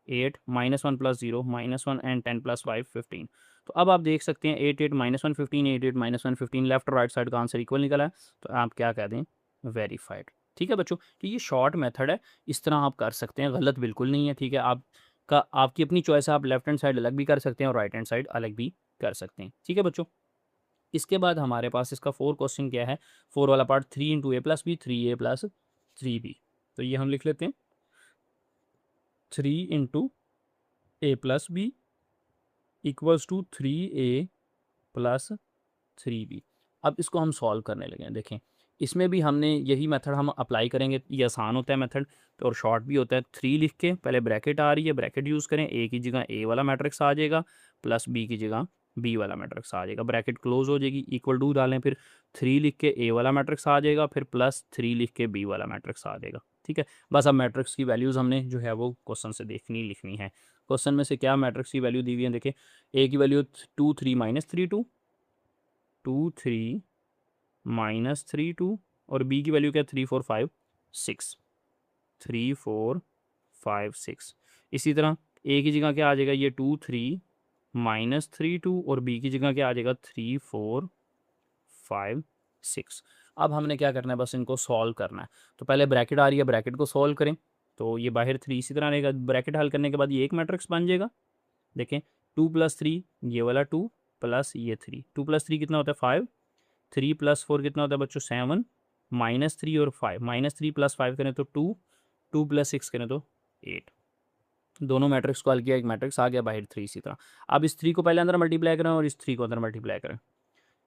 [SPEAKER 1] 8 -1 + 0 -1 एंड 10 + 5 15। तो अब आप देख सकते हैं 8 8 -1 15, 8 8 -1 15, लेफ्ट और राइट साइड का आंसर इक्वल निकला है। तो आप क्या कह दें, वेरीफाइड। ठीक है बच्चों, तो ये शॉर्ट मेथड है, इस तरह आप कर सकते हैं, गलत बिल्कुल नहीं है। ठीक है, आपकी अपनी चॉइस है, आप लेफ्ट हैंड साइड अलग भी कर सकते हैं और राइट हैंड साइड अलग भी कर सकते हैं। ठीक है बच्चों, इसके बाद हमारे पास इसका 4 क्वेश्चन क्या है, 4 वाला part, 3 × a + b, 3a + 3b। तो ये हम लिख लेते हैं, 3 × a + b = 3a + 3b। अब इसको हम सॉल्व करने लगे हैं। देखें, इसमें भी हमने यही मेथड हम अप्लाई करेंगे, ये आसान होता है मेथड और शॉर्ट भी होता है। 3 लिख के पहले ब्रैकेट आ रही है, ब्रैकेट यूज़ करें, a की जगह a वाला मैट्रिक्स आ जाएगा, प्लस b की जगह b वाला मैट्रिक्स आ जाएगा, ब्रैकेट क्लोज हो जाएगी, इक्वल टू डालें, फिर 3 लिख के a वाला मैट्रिक्स आ जाएगा, फिर प्लस 3 लिख के b वाला मैट्रिक्स आ जाएगा। ठीक है, बस अब मैट्रिक्स की वैल्यूज़ हमने जो है वो क्वेश्चन से लिखनी है। क्वेश्चन में से क्या मैट्रिक्स की वैल्यू दी हुई है, देखिए a की वैल्यू 2 3 -3 2 2 3 -3 2, और b की वैल्यू क्या है, 3 4 5 6 3 4 5 6। इसी तरह a की जगह क्या आ जाएगा, ये 2 3 -3 2, और b की जगह क्या आ जाएगा, 3 4 5 6। अब हमने क्या करना है, बस इनको सॉल्व करना है। तो पहले ब्रैकेट आ रही है, ब्रैकेट को सॉल्व करें, तो ये बाहर 3 इसी तरह रहेगा, ब्रैकेट हल करने के बाद ये एक मैट्रिक्स बन जाएगा। देखें, 2 + 3 ये वाला 2 प्लस ये 3, 2 + 3 कितना होता है, 5, 3 + 4 कितना होता है बच्चों, 7, -3 और 5, -3 + 5 करें तो 2, 2 + 6 करें तो 8। दोनों मैट्रिक्स को हल किया, एक मैट्रिक्स आ गया बाहर 3 इसी तरह। अब इस 3 को पहले अंदर मल्टीप्लाई करें और इस 3 को अंदर मल्टीप्लाई करें,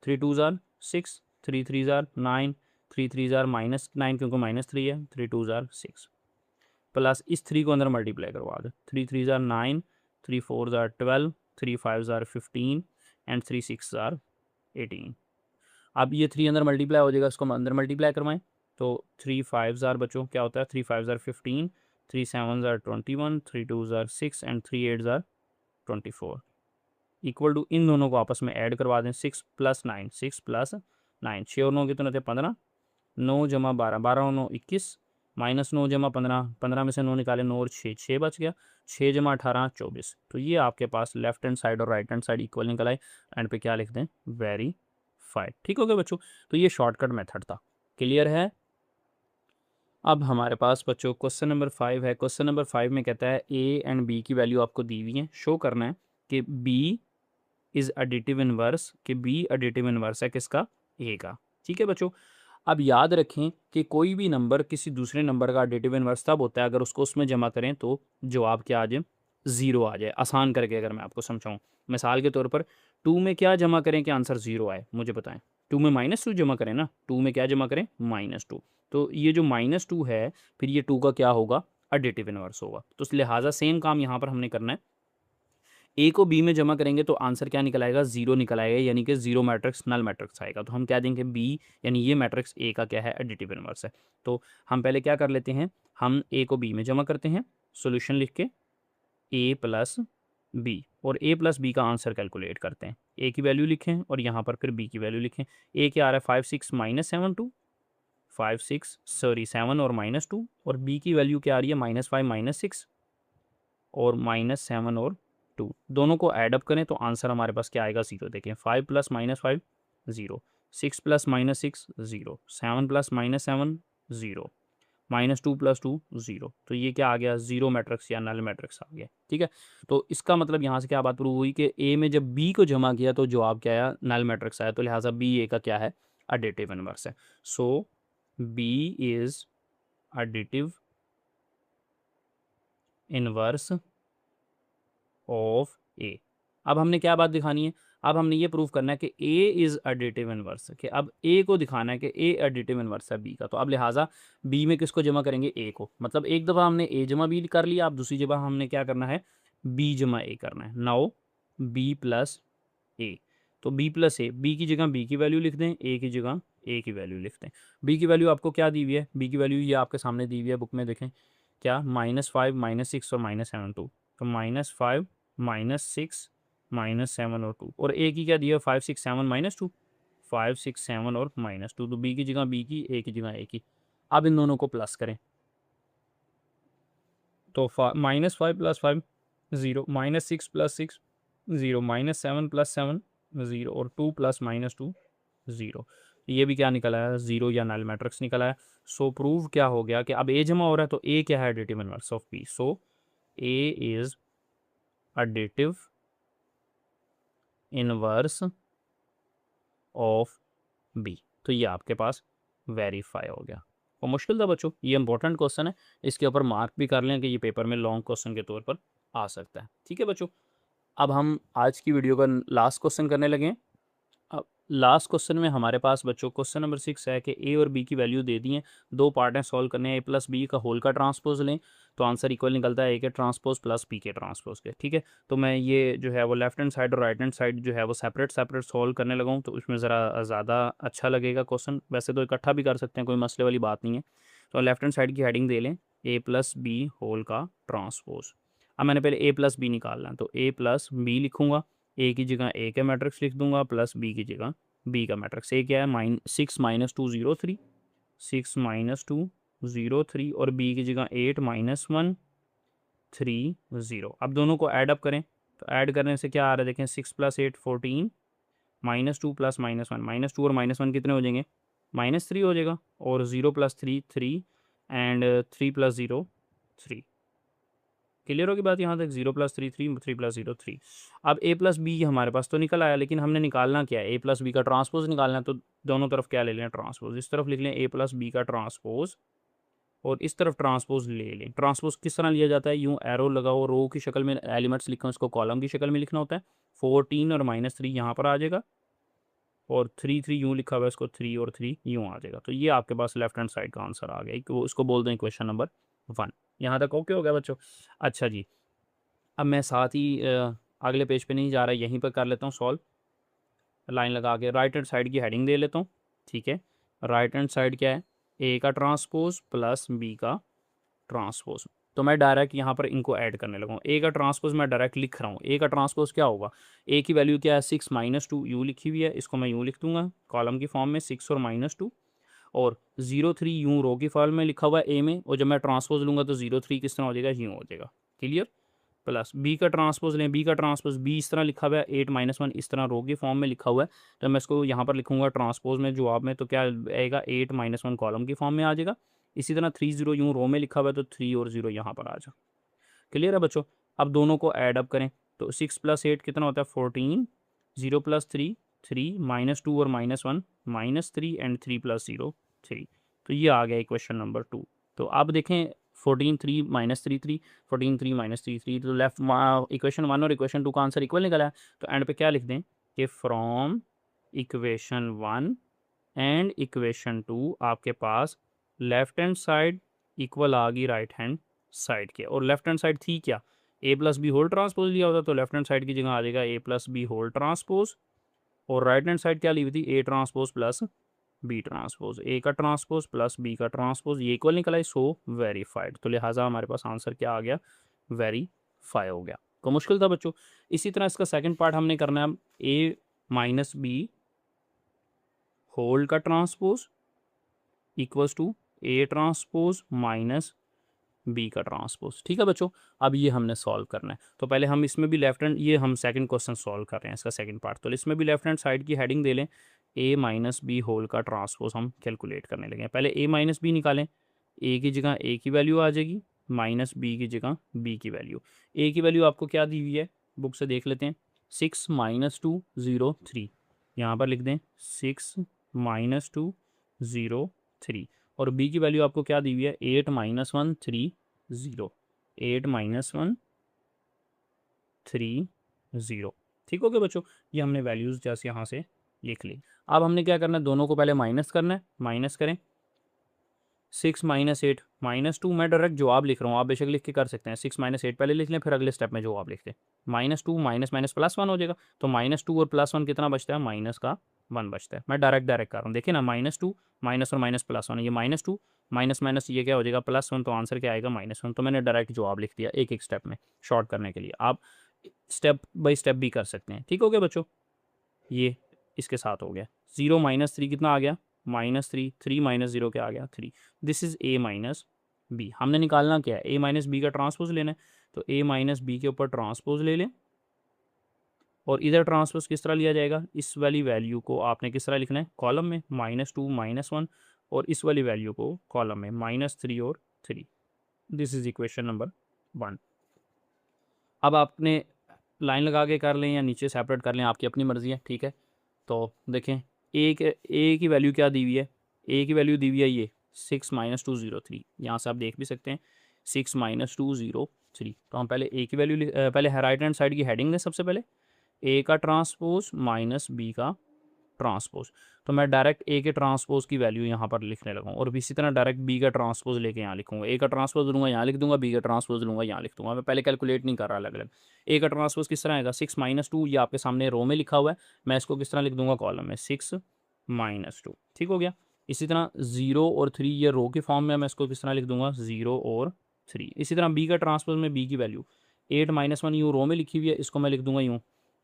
[SPEAKER 1] 3 2 ज़ार 6, 3 3 ज़ार 9, 3 3 ज़ार -9 क्योंकि -3 है, 3 2 ज़ार 6, प्लस इस 3 को अंदर मल्टीप्लाई करवा दो, 3 3 ज़ार 9, 3 4 ज़ार 12, 3 5 ज़ार 15 एंड 3 6 ज़ार 18। अब ये 3 अंदर मल्टीप्लाई हो जाएगा, इसको हम अंदर मल्टीप्लाई करवाएं, तो 3 5 ज़ार बच्चों क्या होता है, 3 5 ज़ार 15, 3 7 ज़ार 21, 3 2 ज़ार 6 एंड 3 8 ज़ार 24, इक्वल टू इन दोनों को आपस में ऐड करवा दें, 6 + 9, 6 + 9, 6 और 9 कितने थे, 15, 9 जमा 12, 12 और 9 21, -9 जमा 15, 15 में से 9 निकाले, 9 और 6 6 बच गया, 6 जमा 18 24। तो ये आपके पास लेफ्ट हैंड साइड और राइट हैंड साइड इक्वल निकल आए, एंड पे क्या लिख दें, वेरीफाइड। ठीक हो गया बच्चों, तो ये शॉर्टकट मेथड था। क्लियर है। अब हमारे पास बच्चों क्वेश्चन नंबर 5 है। क्वेश्चन नंबर 5 में कहता है a एंड b की वैल्यू आपको दी हुई है, शो करना है कि b इज़ एडिटिव इनवर्स, कि b एडिटिव इनवर्स है किसका, a का। ठीक है बच्चों, अब याद रखें कि कोई भी नंबर किसी दूसरे नंबर का एडिटिव इनवर्स तब होता है अगर उसको उसमें जमा करें तो जवाब क्या आ जाए, 0 आ जाए। आसान करके अगर मैं आपको समझाऊं, मिसाल के तौर पर 2 में क्या जमा करें कि आंसर 0 आए, मुझे बताएं। 2 में -2 जमा करें ना, 2 में क्या जमा करें, -2। तो ये जो -2 है, फिर ये 2 का क्या होगा, एडिटिव इनवर्स होगा। तो इस लिहाजा सेम काम यहाँ पर हमने करना है, ए को बी में जमा करेंगे तो आंसर क्या निकल आएगा, 0 निकल आएगा, यानी कि 0 मैट्रिक्स नल मैट्रिक्स आएगा। तो हम क्या देंगे, बी यानी ये मैट्रिक्स ए का क्या है, एडिटिव इनवर्स है। तो हम पहले क्या कर लेते हैं, हम ए को बी में जमा करते हैं, सॉल्यूशन लिख के ए प्लस बी, और ए प्लस बी का आंसर कैलकुलेट करते हैं। ए की वैल्यू लिखें और यहाँ पर फिर बी की वैल्यू लिखें। ए क्या आ रहा है, 5 6 -7 2, 5 6 सॉरी 7 और -2, और बी की वैल्यू क्या आ रही है, -5 -6 और -7 और 2, दोनों को ऐड अप करें तो आंसर हमारे पास क्या आएगा, 0। देखें, 5 + -5 0, 6 + -6 0, 7 + -7 0, -2 + 2 0। तो ये क्या आ गया, 0 मैट्रिक्स या नल मैट्रिक्स आ गया। ठीक है, तो इसका मतलब यहाँ से क्या बात प्रूव हुई कि ए में जब बी को जमा किया तो जवाब क्या आया, नल मैट्रिक्स आया। तो लिहाजा बी ए का क्या है, एडिटिव इनवर्स है। So B is additive inverse of A. अब हमने क्या बात दिखानी है, अब हमने ये प्रूव करना है कि ए इज़ एडिटिव इनवर्स, कि अब ए को दिखाना है कि ए एडिटिव इनवर्स है बी का। तो अब लिहाजा बी में किसको जमा करेंगे, ए को। मतलब एक दफ़ा हमने ए जमा बी कर लिया, अब दूसरी जगह हमने क्या करना है, बी जमा ए करना है। नाउ बी प्लस ए, तो बी प्लस ए, बी की जगह बी की वैल्यू लिख दें, ए की जगह ए की वैल्यू लिख दें। बी की वैल्यू आपको क्या दी हुई है, बी की वैल्यू ये आपके सामने दी हुई है बुक में, देखें क्या, -5 -6 और -7 2। तो -5 -6 -7 और 2, और ए की क्या दिया, 5 6 7 -2, 5 6 7 और -2। तो बी की जगह बी की, ए की जगह ए की। अब इन दोनों को प्लस करें, तो -5 + 5 0, -6 + 6 0, -7 + 7 0, और 2 + -2 0। ये भी क्या निकल आया, 0 या नल मैट्रिक्स निकल आया। सो प्रूव क्या हो गया कि अब ए जमा हो रहा है, तो ए क्या है, additive inverse of B. So A is additive inverse of B. तो ये आपके पास वेरीफाई हो गया। और मुश्किल था बच्चों, ये इंपॉर्टेंट क्वेश्चन है, इसके ऊपर मार्क भी कर लें कि ये पेपर में लॉन्ग क्वेश्चन के तौर पर आ सकता है। ठीक है बच्चों, अब हम आज की वीडियो का लास्ट क्वेश्चन करने लगे हैं। अब लास्ट क्वेश्चन में हमारे पास बच्चों क्वेश्चन नंबर 6 है कि ए और बी की वैल्यू दे दी है, दो पार्ट हैं सॉल्व करने हैं, ए प्लस बी का होल का ट्रांसपोज लें तो आंसर इक्वल निकलता है ए के ट्रांसपोज प्लस बी के ट्रांसपोज के। ठीक है, तो मैं ये जो है वो लेफ्ट हैंड साइड और राइट हैंड साइड जो है वो सेपरेट सेपरेट सॉल्व करने लगा हूँ, तो उसमें ज़रा ज़्यादा अच्छा लगेगा क्वेश्चन। वैसे तो इकट्ठा भी कर सकते हैं, कोई मसले वाली बात नहीं है। तो लेफ्ट हैंड साइड की हेडिंग दे लें ए प्लस बी होल का ट्रांसपोज। अब मैंने पहले ए प्लस बी निकालना है, तो ए प्लस बी लिखूंगा, ए की जगह ए का मैट्रिक्स लिख दूंगा, प्लस बी की जगह बी का मैट्रिक्स। ए क्या है, 6 -2 0 3, 6 -2 0 3, और बी की जगह 8 -1 3 0। अब दोनों को ऐड अप करें, तो ऐड करने से क्या आ रहा है, देखें 6 + 8 14, -2 + -1, -2 और -1 कितने हो जाएंगे, -3 हो जाएगा, और 0 + 3 3, एंड 3 + 0 3। क्लियर होगी बात यहाँ तक, 0 + 3 3, 3 + 0 3। अब ए प्लस बी हमारे पास तो निकल आया, लेकिन हमने निकालना क्या है, ए प्लस बी का ट्रांसपोज निकालना है। तो दोनों तरफ क्या ले लें, ट्रांसपोज। इस तरफ लिख लें ए प्लस बी का ट्रांसपोज, और इस तरफ ट्रांसपोज ले लें। ट्रांसपोज किस तरह लिया जाता है, यूँ एरो लगाओ, रो की शक्ल में एलिमेंट्स लिखो, इसको कॉलम की शक्ल में लिखना होता है। 14 और -3 यहाँ पर आ जाएगा, और 3 3 यूँ लिखा हुआ है, इसको 3 और 3 यूँ आ जाएगा। तो ये आपके पास लेफ्ट हैंड साइड का आंसर आ गया, वो इसको बोल दें क्वेश्चन नंबर 1। यहाँ तक ओके हो गया बच्चों। अच्छा जी, अब मैं साथ ही अगले पेज पे नहीं जा रहा, यहीं पर कर लेता हूँ सॉल्व, लाइन लगा के। राइट हैंड साइड की हेडिंग दे लेता हूँ। ठीक है, राइट हैंड साइड क्या है, ए का ट्रांसपोज प्लस बी का ट्रांसपोज। तो मैं डायरेक्ट यहाँ पर इनको ऐड करने लगा हूँ। ए का ट्रांसपोज मैं डायरेक्ट लिख रहा हूँ। ए का ट्रांसपोज क्या होगा, ए की वैल्यू क्या है, 6 -2 यू लिखी हुई है, इसको मैं यूँ लिख दूंगा कॉलम की फॉर्म में, 6 और -2, और 0 3 यूँ रो की फॉर्म में लिखा हुआ है ए में, और जब मैं ट्रांसपोज लूँगा तो 0 3 किस तरह हो जाएगा, यूँ हो जाएगा। क्लियर, प्लस बी का ट्रांसपोज लें, बी का ट्रांसपोज बी इस तरह लिखा हुआ है, 8 -1 इस तरह रो के फॉर्म में लिखा हुआ है, तो मैं इसको यहाँ पर लिखूंगा ट्रांसपोज में जवाब में, तो क्या आएगा, 8 -1 कॉलम की फॉर्म में आ जाएगा। इसी तरह 3 0 यूँ रो में लिखा हुआ है, तो 3 और 0 यहाँ पर आ जाए। क्लियर है बच्चों, अब दोनों को ऐड अप करें, तो 6 + 8 कितना होता है, 14, 0 + 3 3, -2 और -1 -3, एंड 3 + 0 3। तो ये आ गया इक्वेशन नंबर 2। तो अब देखें 14 3 -3 3, 14 3 -3 3, तो लेफ्ट इक्वेशन 1 और इक्वेशन 2 का आंसर इक्वल निकला है। तो एंड पे क्या लिख दें कि फ्रॉम इक्वेशन 1 एंड इक्वेशन 2 आपके पास लेफ्ट हैंड साइड इक्वल आ गई राइट हैंड साइड के। और लेफ्ट हैंड साइड थी क्या, ए प्लस बी होल ट्रांसपोज लिया होता, तो लेफ्ट हैंड साइड की जगह आ जाएगा A plus B whole transpose, और राइट हैंड साइड क्या ली हुई थी, A transpose plus B transpose, A का ट्रांसपोज प्लस बी का ट्रांसपोज, ये इक्वल निकला है, सो वेरीफाइड। तो लिहाजा हमारे पास आंसर क्या आ गया, वेरीफाई हो गया। तो मुश्किल था बच्चों। इसी तरह इसका सेकंड पार्ट हमने करना है, ए माइनस बी होल का transpose equals to A transpose minus B का ट्रांसपोज। ठीक है बच्चों, अब ये हमने सॉल्व करना है। तो पहले हम इसमें भी लेफ्ट हैंड, ये हम सेकंड क्वेश्चन सॉल्व कर रहे हैं इसका सेकंड पार्ट, तो इसमें भी लेफ्ट हैंड साइड की हेडिंग दे लें, ए माइनस बी होल का ट्रांसपोज हम कैलकुलेट करने लगे। पहले ए माइनस बी निकालें, ए की जगह ए की वैल्यू आ जाएगी, माइनस बी की जगह बी की वैल्यू। ए की वैल्यू आपको क्या दी हुई है, बुक से देख लेते हैं, 6 -2 0 3, यहाँ पर लिख दें 6 -2 0 3, और बी की वैल्यू आपको क्या दी हुई है 8 माइनस 1 3 0, 8 माइनस 1 3 0। ठीक हो गया बच्चों, ये हमने वैल्यूज़ जैसे यहाँ से लिख ली। अब हमने क्या करना है, दोनों को पहले माइनस करना है, माइनस करें 6 माइनस 8 माइनस 2, मैं डायरेक्ट जवाब लिख रहा हूँ, आप बेशक लिख के कर सकते हैं, 6 माइनस 8 पहले लिख लें, फिर अगले स्टेप में जवाब लिख दें। माइनस 2 माइनस माइनस प्लस 1 हो जाएगा, तो माइनस 2 और प्लस 1 कितना बचता है, माइनस का 1 बचता है। मैं डायरेक्ट डायरेक्ट कर रहा हूँ, देखिए ना, माइनस 2 माइनस और माइनस प्लस 1, ये माइनस 2 माइनस माइनस ये क्या हो जाएगा प्लस 1, तो आंसर क्या आएगा माइनस 1। तो मैंने डायरेक्ट जवाब लिख दिया एक एक स्टेप में शॉर्ट करने के लिए। आप स्टेप बाई स्टेप भी कर सकते हैं। ठीक हो गया बच्चों, ये इसके साथ हो गया। 0 माइनस 3 कितना आ गया माइनस 3, 3 माइनस 0 क्या आ गया 3। This is A minus B. हमने निकालना क्या है, ए माइनस बी का ट्रांसपोज लेना है, तो ए माइनस बी के ऊपर ट्रांसपोज ले लें, और इधर ट्रांसपोज किस तरह लिया जाएगा, इस वाली वैल्यू को आपने किस तरह लिखना है कॉलम में माइनस 2 माइनस 1, और इस वाली वैल्यू को कॉलम में माइनस 3 और 3। This is equation number 1। अब आपने लाइन लगा के कर लें या नीचे सेपरेट कर लें, आपकी अपनी मर्ज़ी है। ठीक है, तो देखें ए की वैल्यू क्या दी हुई है, ए की वैल्यू दी हुई है ये 6 माइनस 2 0 3, यहाँ से आप देख भी सकते हैं 6 माइनस 2 0 3। तो हम पहले ए की वैल्यू पहले राइट हैंड साइड की हेडिंग दें सबसे पहले, ए का ट्रांसपोज माइनस बी का ट्रांसपोज। तो मैं डायरेक्ट ए के ट्रांसपोज की वैल्यू यहाँ पर लिखने लगा, और इसी तरह डायरेक्ट बी का ट्रांसपोज लेके यहाँ लिखूंगा, ए का ट्रांसपोज लूँगा यहाँ लिख दूंगा, बी का ट्रांसपोज लूँगा यहाँ लिख दूंगा। मैं पहले कैलकुलेट नहीं कर रहा अलग अलग। ए का ट्रांसपोज किस तरह आएगा 6 माइनस 2, ये आपके सामने रो में लिखा हुआ है, मैं इसको किस तरह लिख दूंगा कॉलम में 6 माइनस 2। ठीक हो गया। इसी तरह 0 और 3 ये रो के फॉर्म में, मैं इसको किस तरह लिख दूंगा 0 और 3। इसी तरह बी का ट्रांसपोज में बी की वैल्यू 8 माइनस 1 यूँ रो में लिखी हुई है, इसको मैं लिख दूंगा यूँ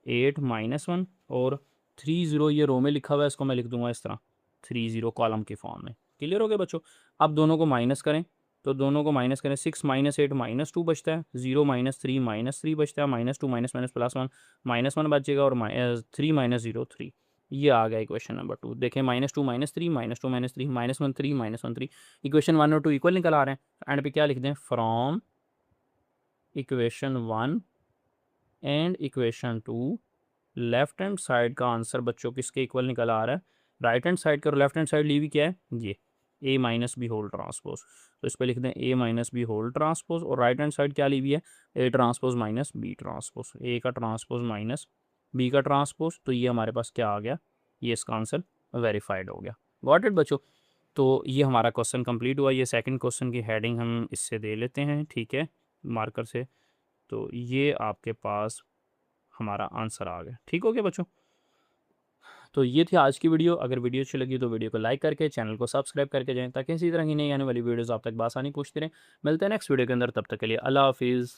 [SPEAKER 1] 8 माइनस 1, और 3 0 ये रो में लिखा हुआ है, इसको मैं लिख दूंगा इस तरह 3 0 कॉलम के फॉर्म में। क्लियर हो गया बच्चों। अब दोनों को माइनस करें, तो दोनों को माइनस करें 6 माइनस 8 माइनस 2 बचता है, 0 माइनस 3 माइनस 3 बचता है, minus 2 minus minus plus 1 minus 1 बचेगा, और 3 माइनस 0 3। ये आ गया इक्वेशन नंबर 2। देखें minus 2 minus 3 minus 2 minus 3 minus 1 3 minus 1 3। Equation 1 और 2 इक्वल निकल आ रहे हैं। एंड पे क्या लिख दें, from equation 1 and equation 2 left hand side का आंसर बच्चों किसके इक्वल निकल आ रहा है, राइट हैंड साइड का। और लेफ्ट हैंड साइड ली हुई क्या है, ये A minus B whole transpose, तो इस पर लिख दें A minus B whole transpose. और राइट हैंड साइड क्या ली हुई है, A transpose minus B transpose, A का ट्रांसपोज माइनस बी का ट्रांसपोज। तो ये हमारे पास क्या आ गया, ये इसका आंसर वेरीफाइड हो गया। गॉट इट बच्चों। तो ये हमारा क्वेश्चन कंप्लीट हुआ। ये सेकंड क्वेश्चन की हेडिंग हम इससे दे लेते हैं, ठीक है, मार्कर से। तो ये आपके पास हमारा आंसर आ गया। ठीक हो गया बच्चों। तो ये थी आज की वीडियो। अगर वीडियो अच्छी लगी तो वीडियो को लाइक करके चैनल को सब्सक्राइब करके जाएं, ताकि इसी तरह की नई आने वाली वीडियोस आप तक बासानी पूछते रहें। मिलते हैं नेक्स्ट वीडियो के अंदर, तब तक के लिए अल्लाह हाफिज़।